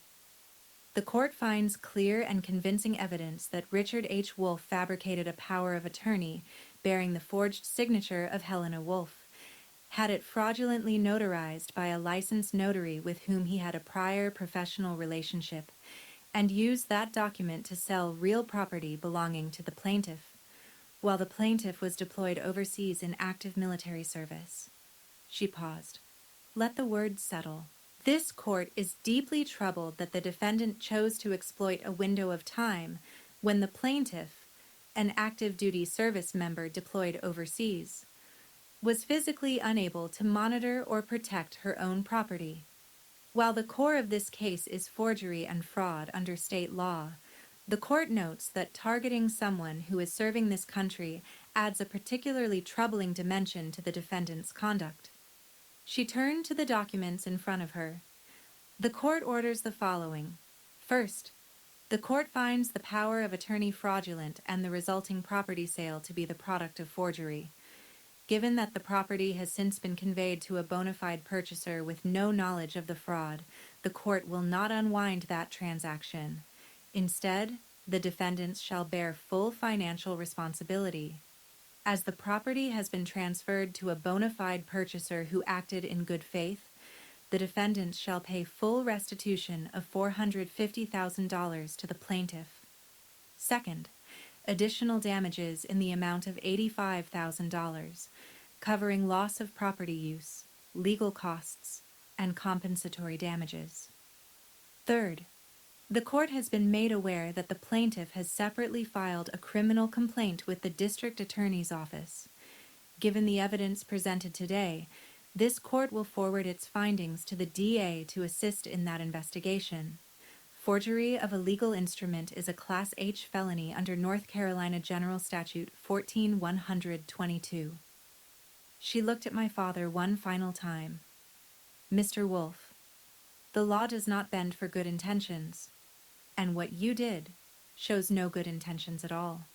The court finds clear and convincing evidence that Richard H. Wolfe fabricated a power of attorney bearing the forged signature of Helena Wolfe, had it fraudulently notarized by a licensed notary with whom he had a prior professional relationship, and used that document to sell real property belonging to the plaintiff, while the plaintiff was deployed overseas in active military service. She paused. Let the words settle. This court is deeply troubled that the defendant chose to exploit a window of time when the plaintiff, an active duty service member deployed overseas, was physically unable to monitor or protect her own property. While the core of this case is forgery and fraud under state law, the court notes that targeting someone who is serving this country adds a particularly troubling dimension to the defendant's conduct. She turned to the documents in front of her. The court orders the following. First, the court finds the power of attorney fraudulent and the resulting property sale to be the product of forgery. Given that the property has since been conveyed to a bona fide purchaser with no knowledge of the fraud, the court will not unwind that transaction. Instead, the defendants shall bear full financial responsibility. As the property has been transferred to a bona fide purchaser who acted in good faith, The defendants shall pay full restitution of $450,000 to the plaintiff. Second, additional damages in the amount of $85,000, covering loss of property use, legal costs, and compensatory damages. Third, the court has been made aware that the plaintiff has separately filed a criminal complaint with the district attorney's office. Given the evidence presented today, this court will forward its findings to the DA to assist in that investigation. Forgery of a legal instrument is a Class H felony under North Carolina General Statute 14-122. She looked at my father one final time. Mr. Wolf, the law does not bend for good intentions, and what you did shows no good intentions at all.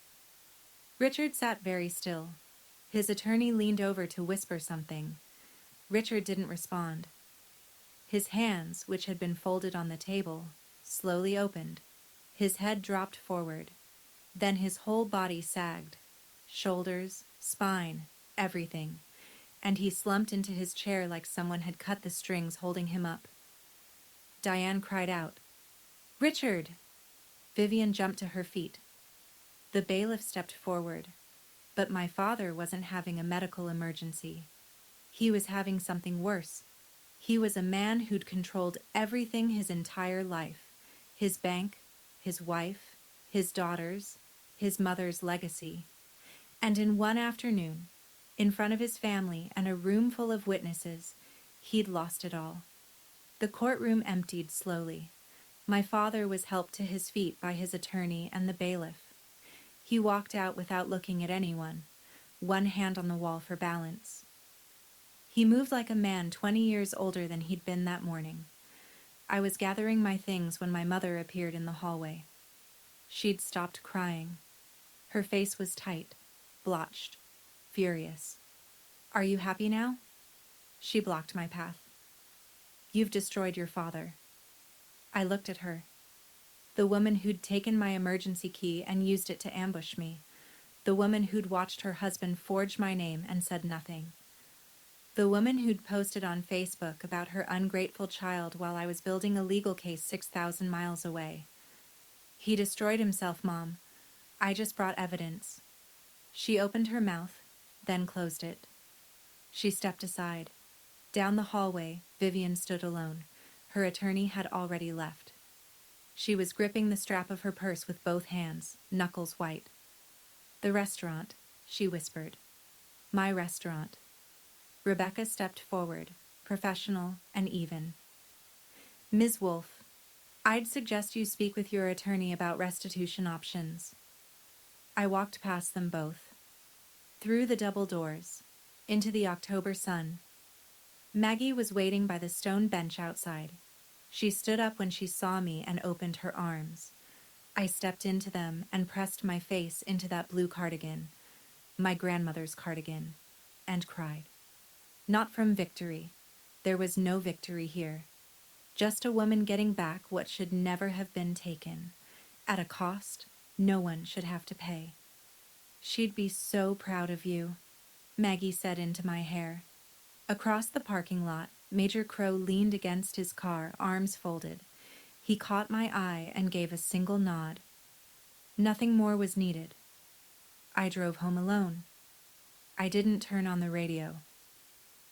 Richard sat very still. His attorney leaned over to whisper something. Richard didn't respond. His hands, which had been folded on the table, slowly opened. His head dropped forward. Then his whole body sagged. Shoulders, spine, everything. And he slumped into his chair like someone had cut the strings holding him up. Diane cried out, "Richard!" Vivian jumped to her feet. The bailiff stepped forward. But my father wasn't having a medical emergency. He was having something worse. He was a man who'd controlled everything his entire life. His bank, his wife, his daughters, his mother's legacy. And in one afternoon, in front of his family and a room full of witnesses, he'd lost it all. The courtroom emptied slowly. My father was helped to his feet by his attorney and the bailiff. He walked out without looking at anyone, one hand on the wall for balance. He moved like a man 20 years older than he'd been that morning. I was gathering my things when my mother appeared in the hallway. She'd stopped crying. Her face was tight, blotched, furious. "Are you happy now?" She blocked my path. "You've destroyed your father." I looked at her. The woman who'd taken my emergency key and used it to ambush me. The woman who'd watched her husband forge my name and said nothing. The woman who'd posted on Facebook about her ungrateful child while I was building a legal case 6,000 miles away. "He destroyed himself, Mom. I just brought evidence." She opened her mouth, then closed it. She stepped aside. Down the hallway, Vivian stood alone. Her attorney had already left. She was gripping the strap of her purse with both hands, knuckles white. "The restaurant," she whispered. "My restaurant." Rebecca stepped forward, professional and even. "Ms. Wolf, I'd suggest you speak with your attorney about restitution options." I walked past them both. Through the double doors, into the October sun. Maggie was waiting by the stone bench outside. She stood up when she saw me and opened her arms. I stepped into them and pressed my face into that blue cardigan, my grandmother's cardigan, and cried. Not from victory. There was no victory here. Just a woman getting back what should never have been taken, at a cost no one should have to pay. "She'd be so proud of you," Maggie said into my hair. Across the parking lot, Major Crow leaned against his car, arms folded. He caught my eye and gave a single nod. Nothing more was needed. I drove home alone. I didn't turn on the radio.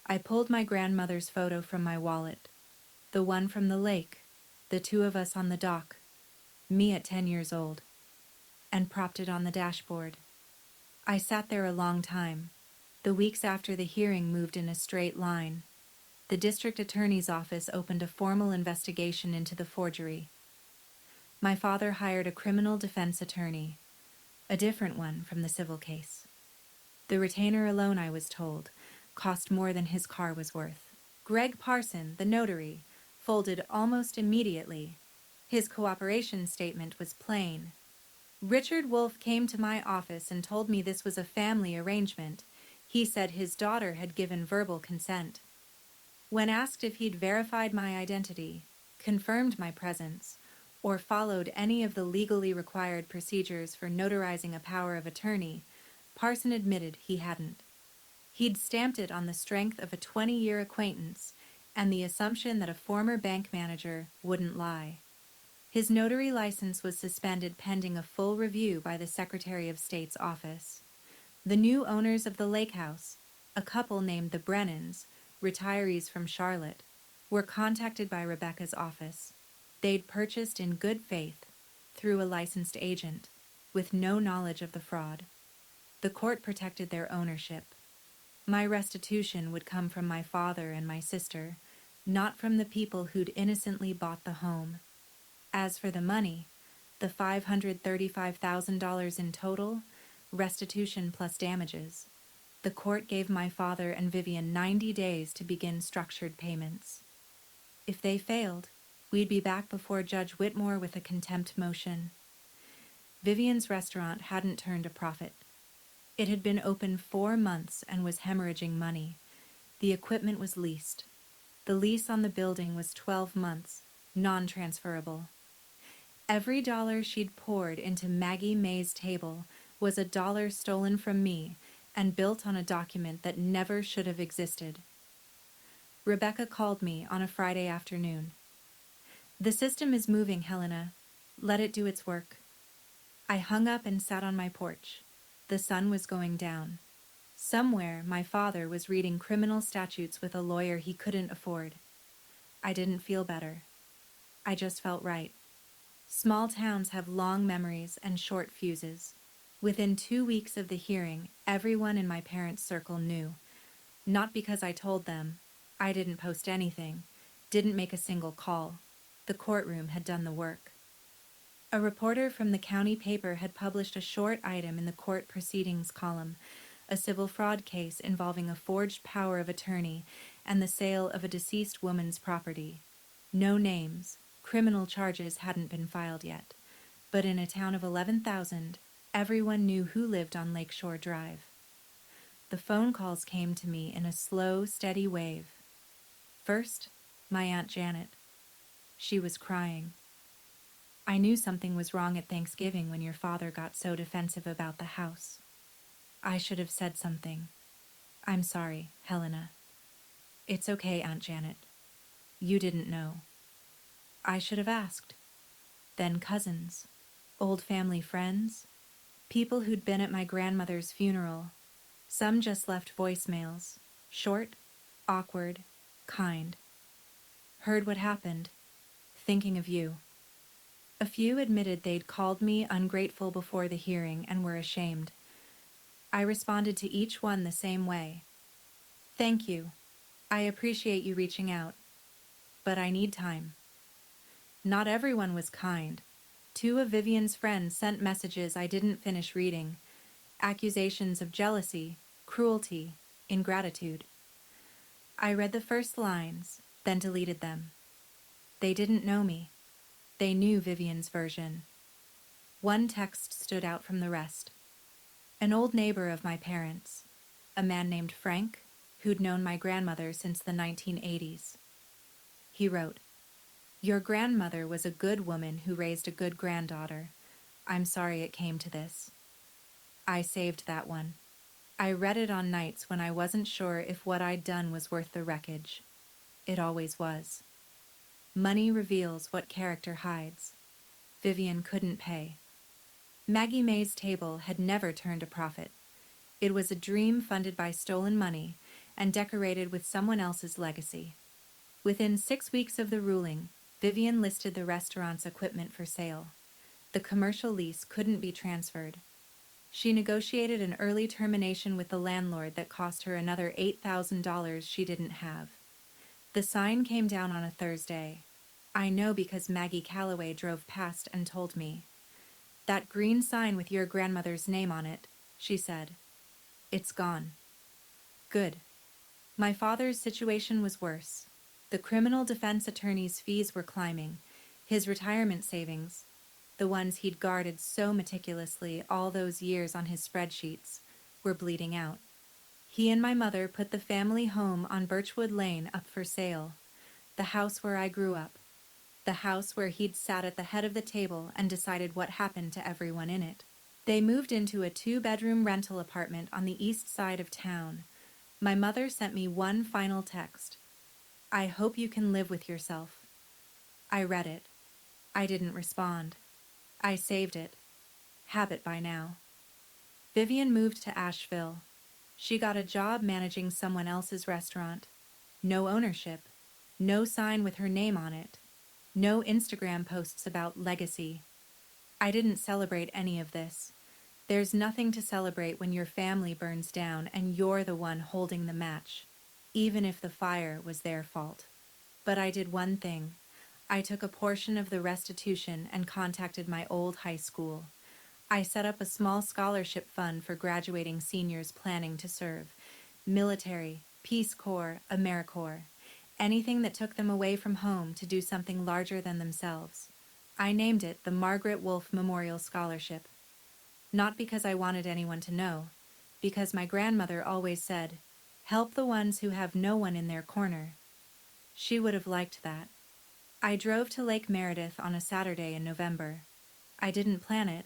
I pulled my grandmother's photo from my wallet, the one from the lake, the two of us on the dock, me at 10 years old, and propped it on the dashboard. I sat there a long time. The weeks after the hearing moved in a straight line. The district attorney's office opened a formal investigation into the forgery. My father hired a criminal defense attorney, a different one from the civil case. The retainer alone, I was told, cost more than his car was worth. Greg Parson, the notary, folded almost immediately. His cooperation statement was plain. "Richard Wolf came to my office and told me this was a family arrangement. He said his daughter had given verbal consent. When asked if he'd verified my identity, confirmed my presence, or followed any of the legally required procedures for notarizing a power of attorney, Parson admitted he hadn't. He'd stamped it on the strength of a 20-year acquaintance and the assumption that a former bank manager wouldn't lie. His notary license was suspended pending a full review by the Secretary of State's office. The new owners of the lake house, a couple named the Brennans, retirees from Charlotte, were contacted by Rebecca's office. They'd purchased in good faith, through a licensed agent, with no knowledge of the fraud. The court protected their ownership. My restitution would come from my father and my sister, not from the people who'd innocently bought the home. As for the money, the $535,000 in total, restitution plus damages, the court gave my father and Vivian 90 days to begin structured payments. If they failed, we'd be back before Judge Whitmore with a contempt motion. Vivian's restaurant hadn't turned a profit. It had been open 4 months and was hemorrhaging money. The equipment was leased. The lease on the building was 12 months, non-transferable. Every dollar she'd poured into Maggie May's table was a dollar stolen from me and built on a document that never should have existed. Rebecca called me on a Friday afternoon. "The system is moving, Helena. Let it do its work." I hung up and sat on my porch. The sun was going down. Somewhere, my father was reading criminal statutes with a lawyer he couldn't afford. I didn't feel better. I just felt right. Small towns have long memories and short fuses. Within 2 weeks of the hearing, everyone in my parents' circle knew. Not because I told them. I didn't post anything, didn't make a single call. The courtroom had done the work. A reporter from the county paper had published a short item in the court proceedings column, a civil fraud case involving a forged power of attorney and the sale of a deceased woman's property. No names. Criminal charges hadn't been filed yet, but in a town of 11,000, everyone knew who lived on Lakeshore Drive. The phone calls came to me in a slow, steady wave. First, my Aunt Janet. She was crying. "I knew something was wrong at Thanksgiving when your father got so defensive about the house. I should have said something. I'm sorry, Helena." "It's okay, Aunt Janet. You didn't know." "I should have asked." Then cousins, old family friends, people who'd been at my grandmother's funeral. Some just left voicemails, short, awkward, kind. "Heard what happened. Thinking of you." A few admitted they'd called me ungrateful before the hearing and were ashamed. I responded to each one the same way. "Thank you. I appreciate you reaching out. But I need time." Not everyone was kind. 2 of Vivian's friends sent messages I didn't finish reading. Accusations of jealousy, cruelty, ingratitude. I read the first lines, then deleted them. They didn't know me. They knew Vivian's version. One text stood out from the rest. An old neighbor of my parents, a man named Frank, who'd known my grandmother since the 1980s. He wrote, "Your grandmother was a good woman who raised a good granddaughter. I'm sorry it came to this." I saved that one. I read it on nights when I wasn't sure if what I'd done was worth the wreckage. It always was. Money reveals what character hides. Vivian couldn't pay. Maggie May's table had never turned a profit. It was a dream funded by stolen money and decorated with someone else's legacy. Within 6 weeks of the ruling, Vivian listed the restaurant's equipment for sale. The commercial lease couldn't be transferred. She negotiated an early termination with the landlord that cost her another $8,000 she didn't have. The sign came down on a Thursday. I know because Maggie Calloway drove past and told me. "That green sign with your grandmother's name on it," she said. "It's gone." Good. My father's situation was worse. The criminal defense attorney's fees were climbing. His retirement savings, the ones he'd guarded so meticulously all those years on his spreadsheets, were bleeding out. He and my mother put the family home on Birchwood Lane up for sale, the house where I grew up, the house where he'd sat at the head of the table and decided what happened to everyone in it. They moved into a 2-bedroom rental apartment on the east side of town. My mother sent me one final text. I hope you can live with yourself. I read it. I didn't respond. I saved it. Habit by now. Vivian moved to Asheville. She got a job managing someone else's restaurant. No ownership. No sign with her name on it. No Instagram posts about legacy. I didn't celebrate any of this. There's nothing to celebrate when your family burns down and you're the one holding the match, even if the fire was their fault. But I did one thing. I took a portion of the restitution and contacted my old high school. I set up a small scholarship fund for graduating seniors planning to serve. Military, Peace Corps, AmeriCorps. Anything that took them away from home to do something larger than themselves. I named it the Margaret Wolf Memorial Scholarship. Not because I wanted anyone to know, because my grandmother always said, "Help the ones who have no one in their corner." She would have liked that. I drove to Lake Meredith on a Saturday in November. I didn't plan it.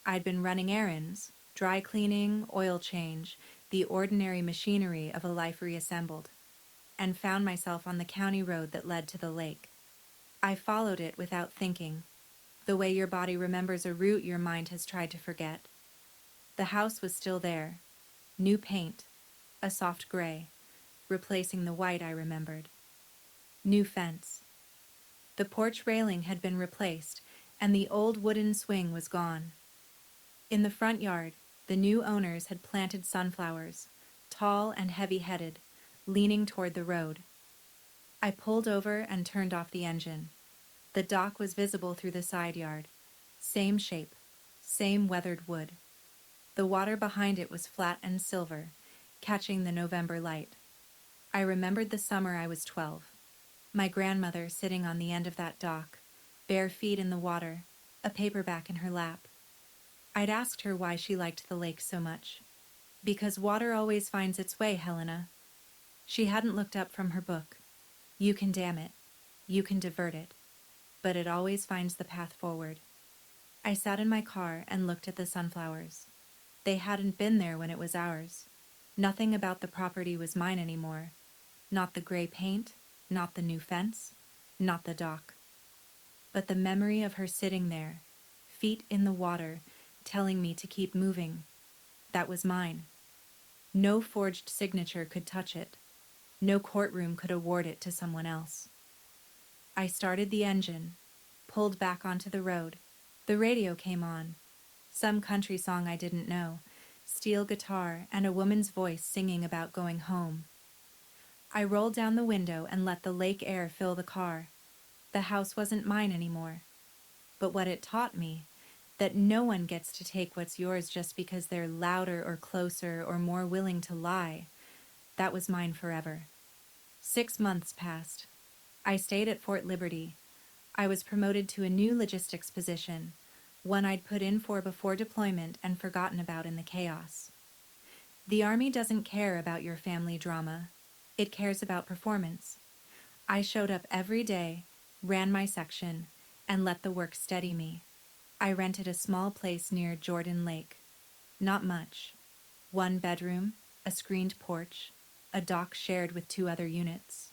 I'd been running errands, dry cleaning, oil change, the ordinary machinery of a life reassembled, and found myself on the county road that led to the lake. I followed it without thinking, the way your body remembers a route your mind has tried to forget. The house was still there. New paint, a soft gray, replacing the white I remembered. New fence. The porch railing had been replaced, and the old wooden swing was gone. In the front yard, the new owners had planted sunflowers, tall and heavy-headed, leaning toward the road. I pulled over and turned off the engine. The dock was visible through the side yard. Same shape, same weathered wood. The water behind it was flat and silver, catching the November light. I remembered the summer I was 12. My grandmother sitting on the end of that dock, bare feet in the water, a paperback in her lap. I'd asked her why she liked the lake so much. "Because water always finds its way, Helena." She hadn't looked up from her book. You can dam it. You can divert it. But it always finds the path forward. I sat in my car and looked at the sunflowers. They hadn't been there when it was ours. Nothing about the property was mine anymore. Not the gray paint, not the new fence, not the dock. But the memory of her sitting there, feet in the water, telling me to keep moving, that was mine. No forged signature could touch it. No courtroom could award it to someone else. I started the engine, pulled back onto the road. The radio came on. Some country song I didn't know, steel guitar and a woman's voice singing about going home. I rolled down the window and let the lake air fill the car. The house wasn't mine anymore. But what it taught me, that no one gets to take what's yours just because they're louder or closer or more willing to lie, that was mine forever. 6 months passed. I stayed at Fort Liberty. I was promoted to a new logistics position, one I'd put in for before deployment and forgotten about in the chaos. The Army doesn't care about your family drama. It cares about performance. I showed up every day, ran my section, and let the work steady me. I rented a small place near Jordan Lake. Not much. 1 bedroom, a screened porch, a dock shared with 2 other units.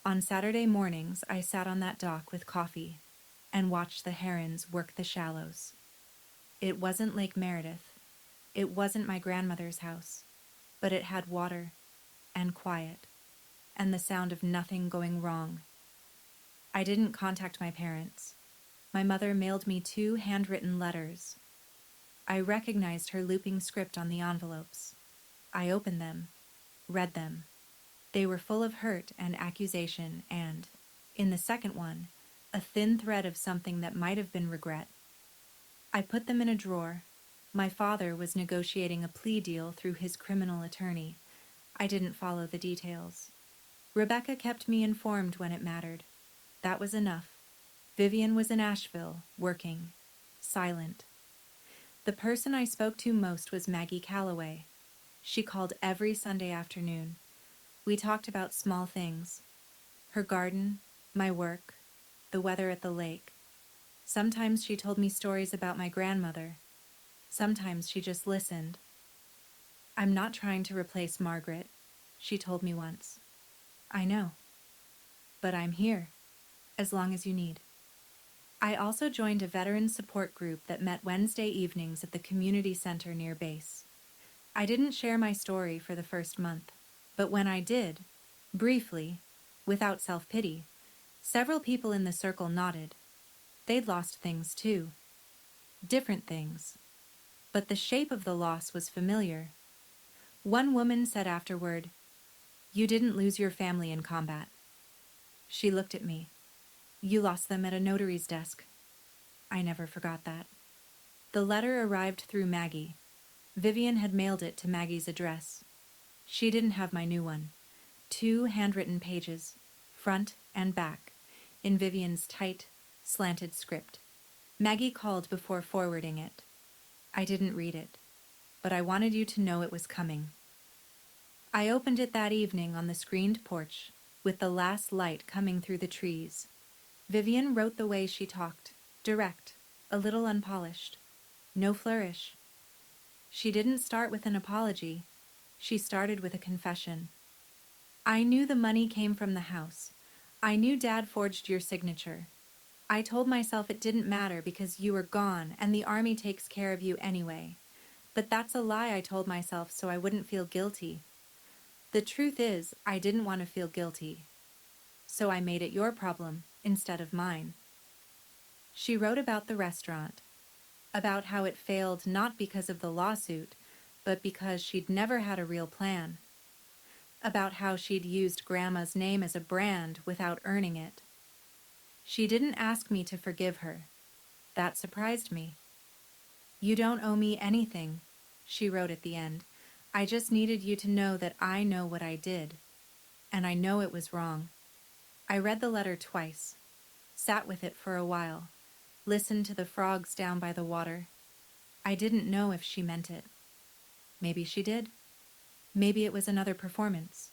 On Saturday mornings, I sat on that dock with coffee and watched the herons work the shallows. It wasn't Lake Meredith. It wasn't my grandmother's house, but it had water and quiet and the sound of nothing going wrong. I didn't contact my parents. My mother mailed me 2 handwritten letters. I recognized her looping script on the envelopes. I opened them, read them. They were full of hurt and accusation and, in the second one, a thin thread of something that might have been regret. I put them in a drawer. My father was negotiating a plea deal through his criminal attorney. I didn't follow the details. Rebecca kept me informed when it mattered. That was enough. Vivian was in Asheville, working, silent. The person I spoke to most was Maggie Calloway. She called every Sunday afternoon. We talked about small things. Her garden, my work, the weather at the lake. Sometimes she told me stories about my grandmother. Sometimes she just listened. "I'm not trying to replace Margaret," she told me once. "I know." but I'm here, as long as you need. I also joined a veteran support group that met Wednesday evenings at the community center near base. I didn't share my story for the first month, but when I did, briefly, without self-pity, several people in the circle nodded. They'd lost things too. Different things. But the shape of the loss was familiar. One woman said afterward, "You didn't lose your family in combat." She looked at me. "You lost them at a notary's desk." I never forgot that. The letter arrived through Maggie. Vivian had mailed it to Maggie's address. She didn't have my new one. 2 handwritten pages, front and back, in Vivian's tight, slanted script. Maggie called before forwarding it. I didn't read it, but I wanted you to know it was coming. I opened it that evening on the screened porch, with the last light coming through the trees. Vivian wrote the way she talked, direct, a little unpolished. No flourish. She didn't start with an apology. She started with a confession. "I knew the money came from the house. I knew Dad forged your signature. I told myself it didn't matter because you were gone and the army takes care of you anyway. But that's a lie I told myself so I wouldn't feel guilty. The truth is, I didn't want to feel guilty. So I made it your problem instead of mine." She wrote about the restaurant, about how it failed not because of the lawsuit, but because she'd never had a real plan. About how she'd used Grandma's name as a brand without earning it. She didn't ask me to forgive her. That surprised me. "You don't owe me anything," she wrote at the end. "I just needed you to know that I know what I did. And I know it was wrong." I read the letter twice, sat with it for a while, listened to the frogs down by the water. I didn't know if she meant it. Maybe she did. Maybe it was another performance.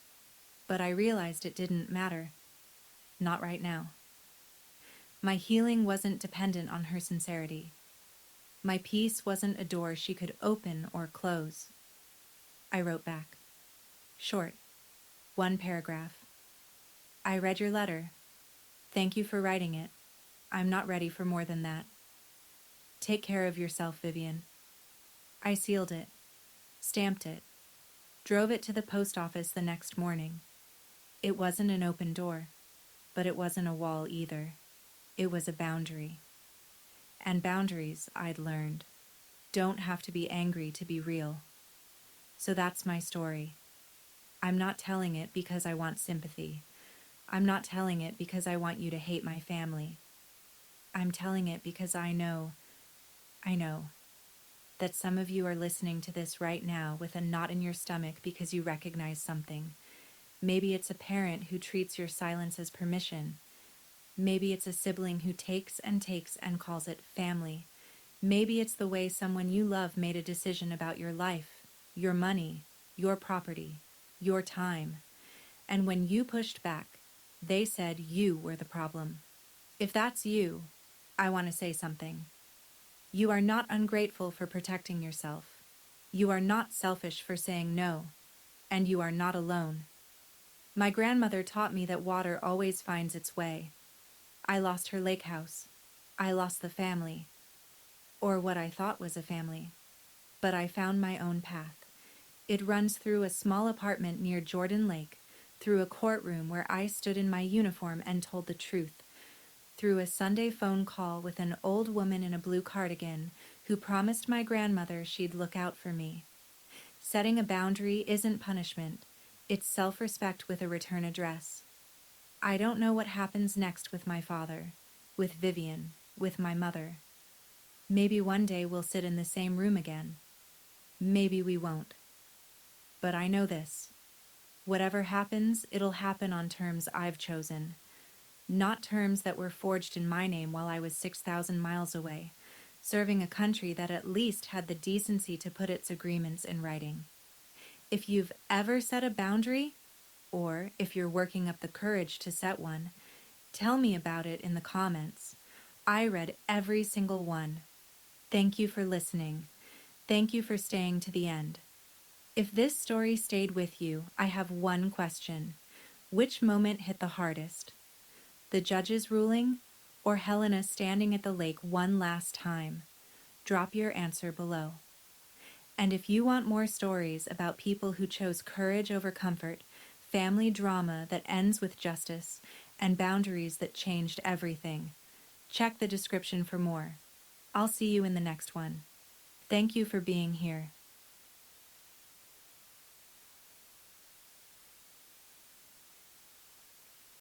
But I realized it didn't matter. Not right now. My healing wasn't dependent on her sincerity. My peace wasn't a door she could open or close. I wrote back. Short. 1 paragraph. "I read your letter. Thank you for writing it. I'm not ready for more than that. Take care of yourself, Vivian." I sealed it, stamped it, drove it to the post office the next morning. It wasn't an open door, but it wasn't a wall either. It was a boundary. And boundaries, I'd learned, don't have to be angry to be real. So that's my story. I'm not telling it because I want sympathy. I'm not telling it because I want you to hate my family. I'm telling it because I know, that some of you are listening to this right now with a knot in your stomach because you recognize something. Maybe it's a parent who treats your silence as permission. Maybe it's a sibling who takes and calls it family. Maybe it's the way someone you love made a decision about your life, your money, your property, your time. And when you pushed back, they said you were the problem. If that's you, I want to say something. You are not ungrateful for protecting yourself. You are not selfish for saying no. And you are not alone. My grandmother taught me that water always finds its way. I lost her lake house. I lost the family. Or what I thought was a family. But I found my own path. It runs through a small apartment near Jordan Lake, through a courtroom where I stood in my uniform and told the truth, through a Sunday phone call with an old woman in a blue cardigan who promised my grandmother she'd look out for me. Setting a boundary isn't punishment. It's self-respect with a return address. I don't know what happens next with my father, with Vivian, with my mother. Maybe one day we'll sit in the same room again. Maybe we won't. But I know this. Whatever happens, it'll happen on terms I've chosen. Not terms that were forged in my name while I was 6,000 miles away, serving a country that at least had the decency to put its agreements in writing. If you've ever set a boundary, or if you're working up the courage to set one, tell me about it in the comments. I read every single one. Thank you for listening. Thank you for staying to the end. If this story stayed with you, I have one question. Which moment hit the hardest? the judge's ruling, or Helena standing at the lake one last time? Drop your answer below. And if you want more stories about people who chose courage over comfort, family drama that ends with justice, and boundaries that changed everything, check the description for more. I'll see you in the next one. Thank you for being here.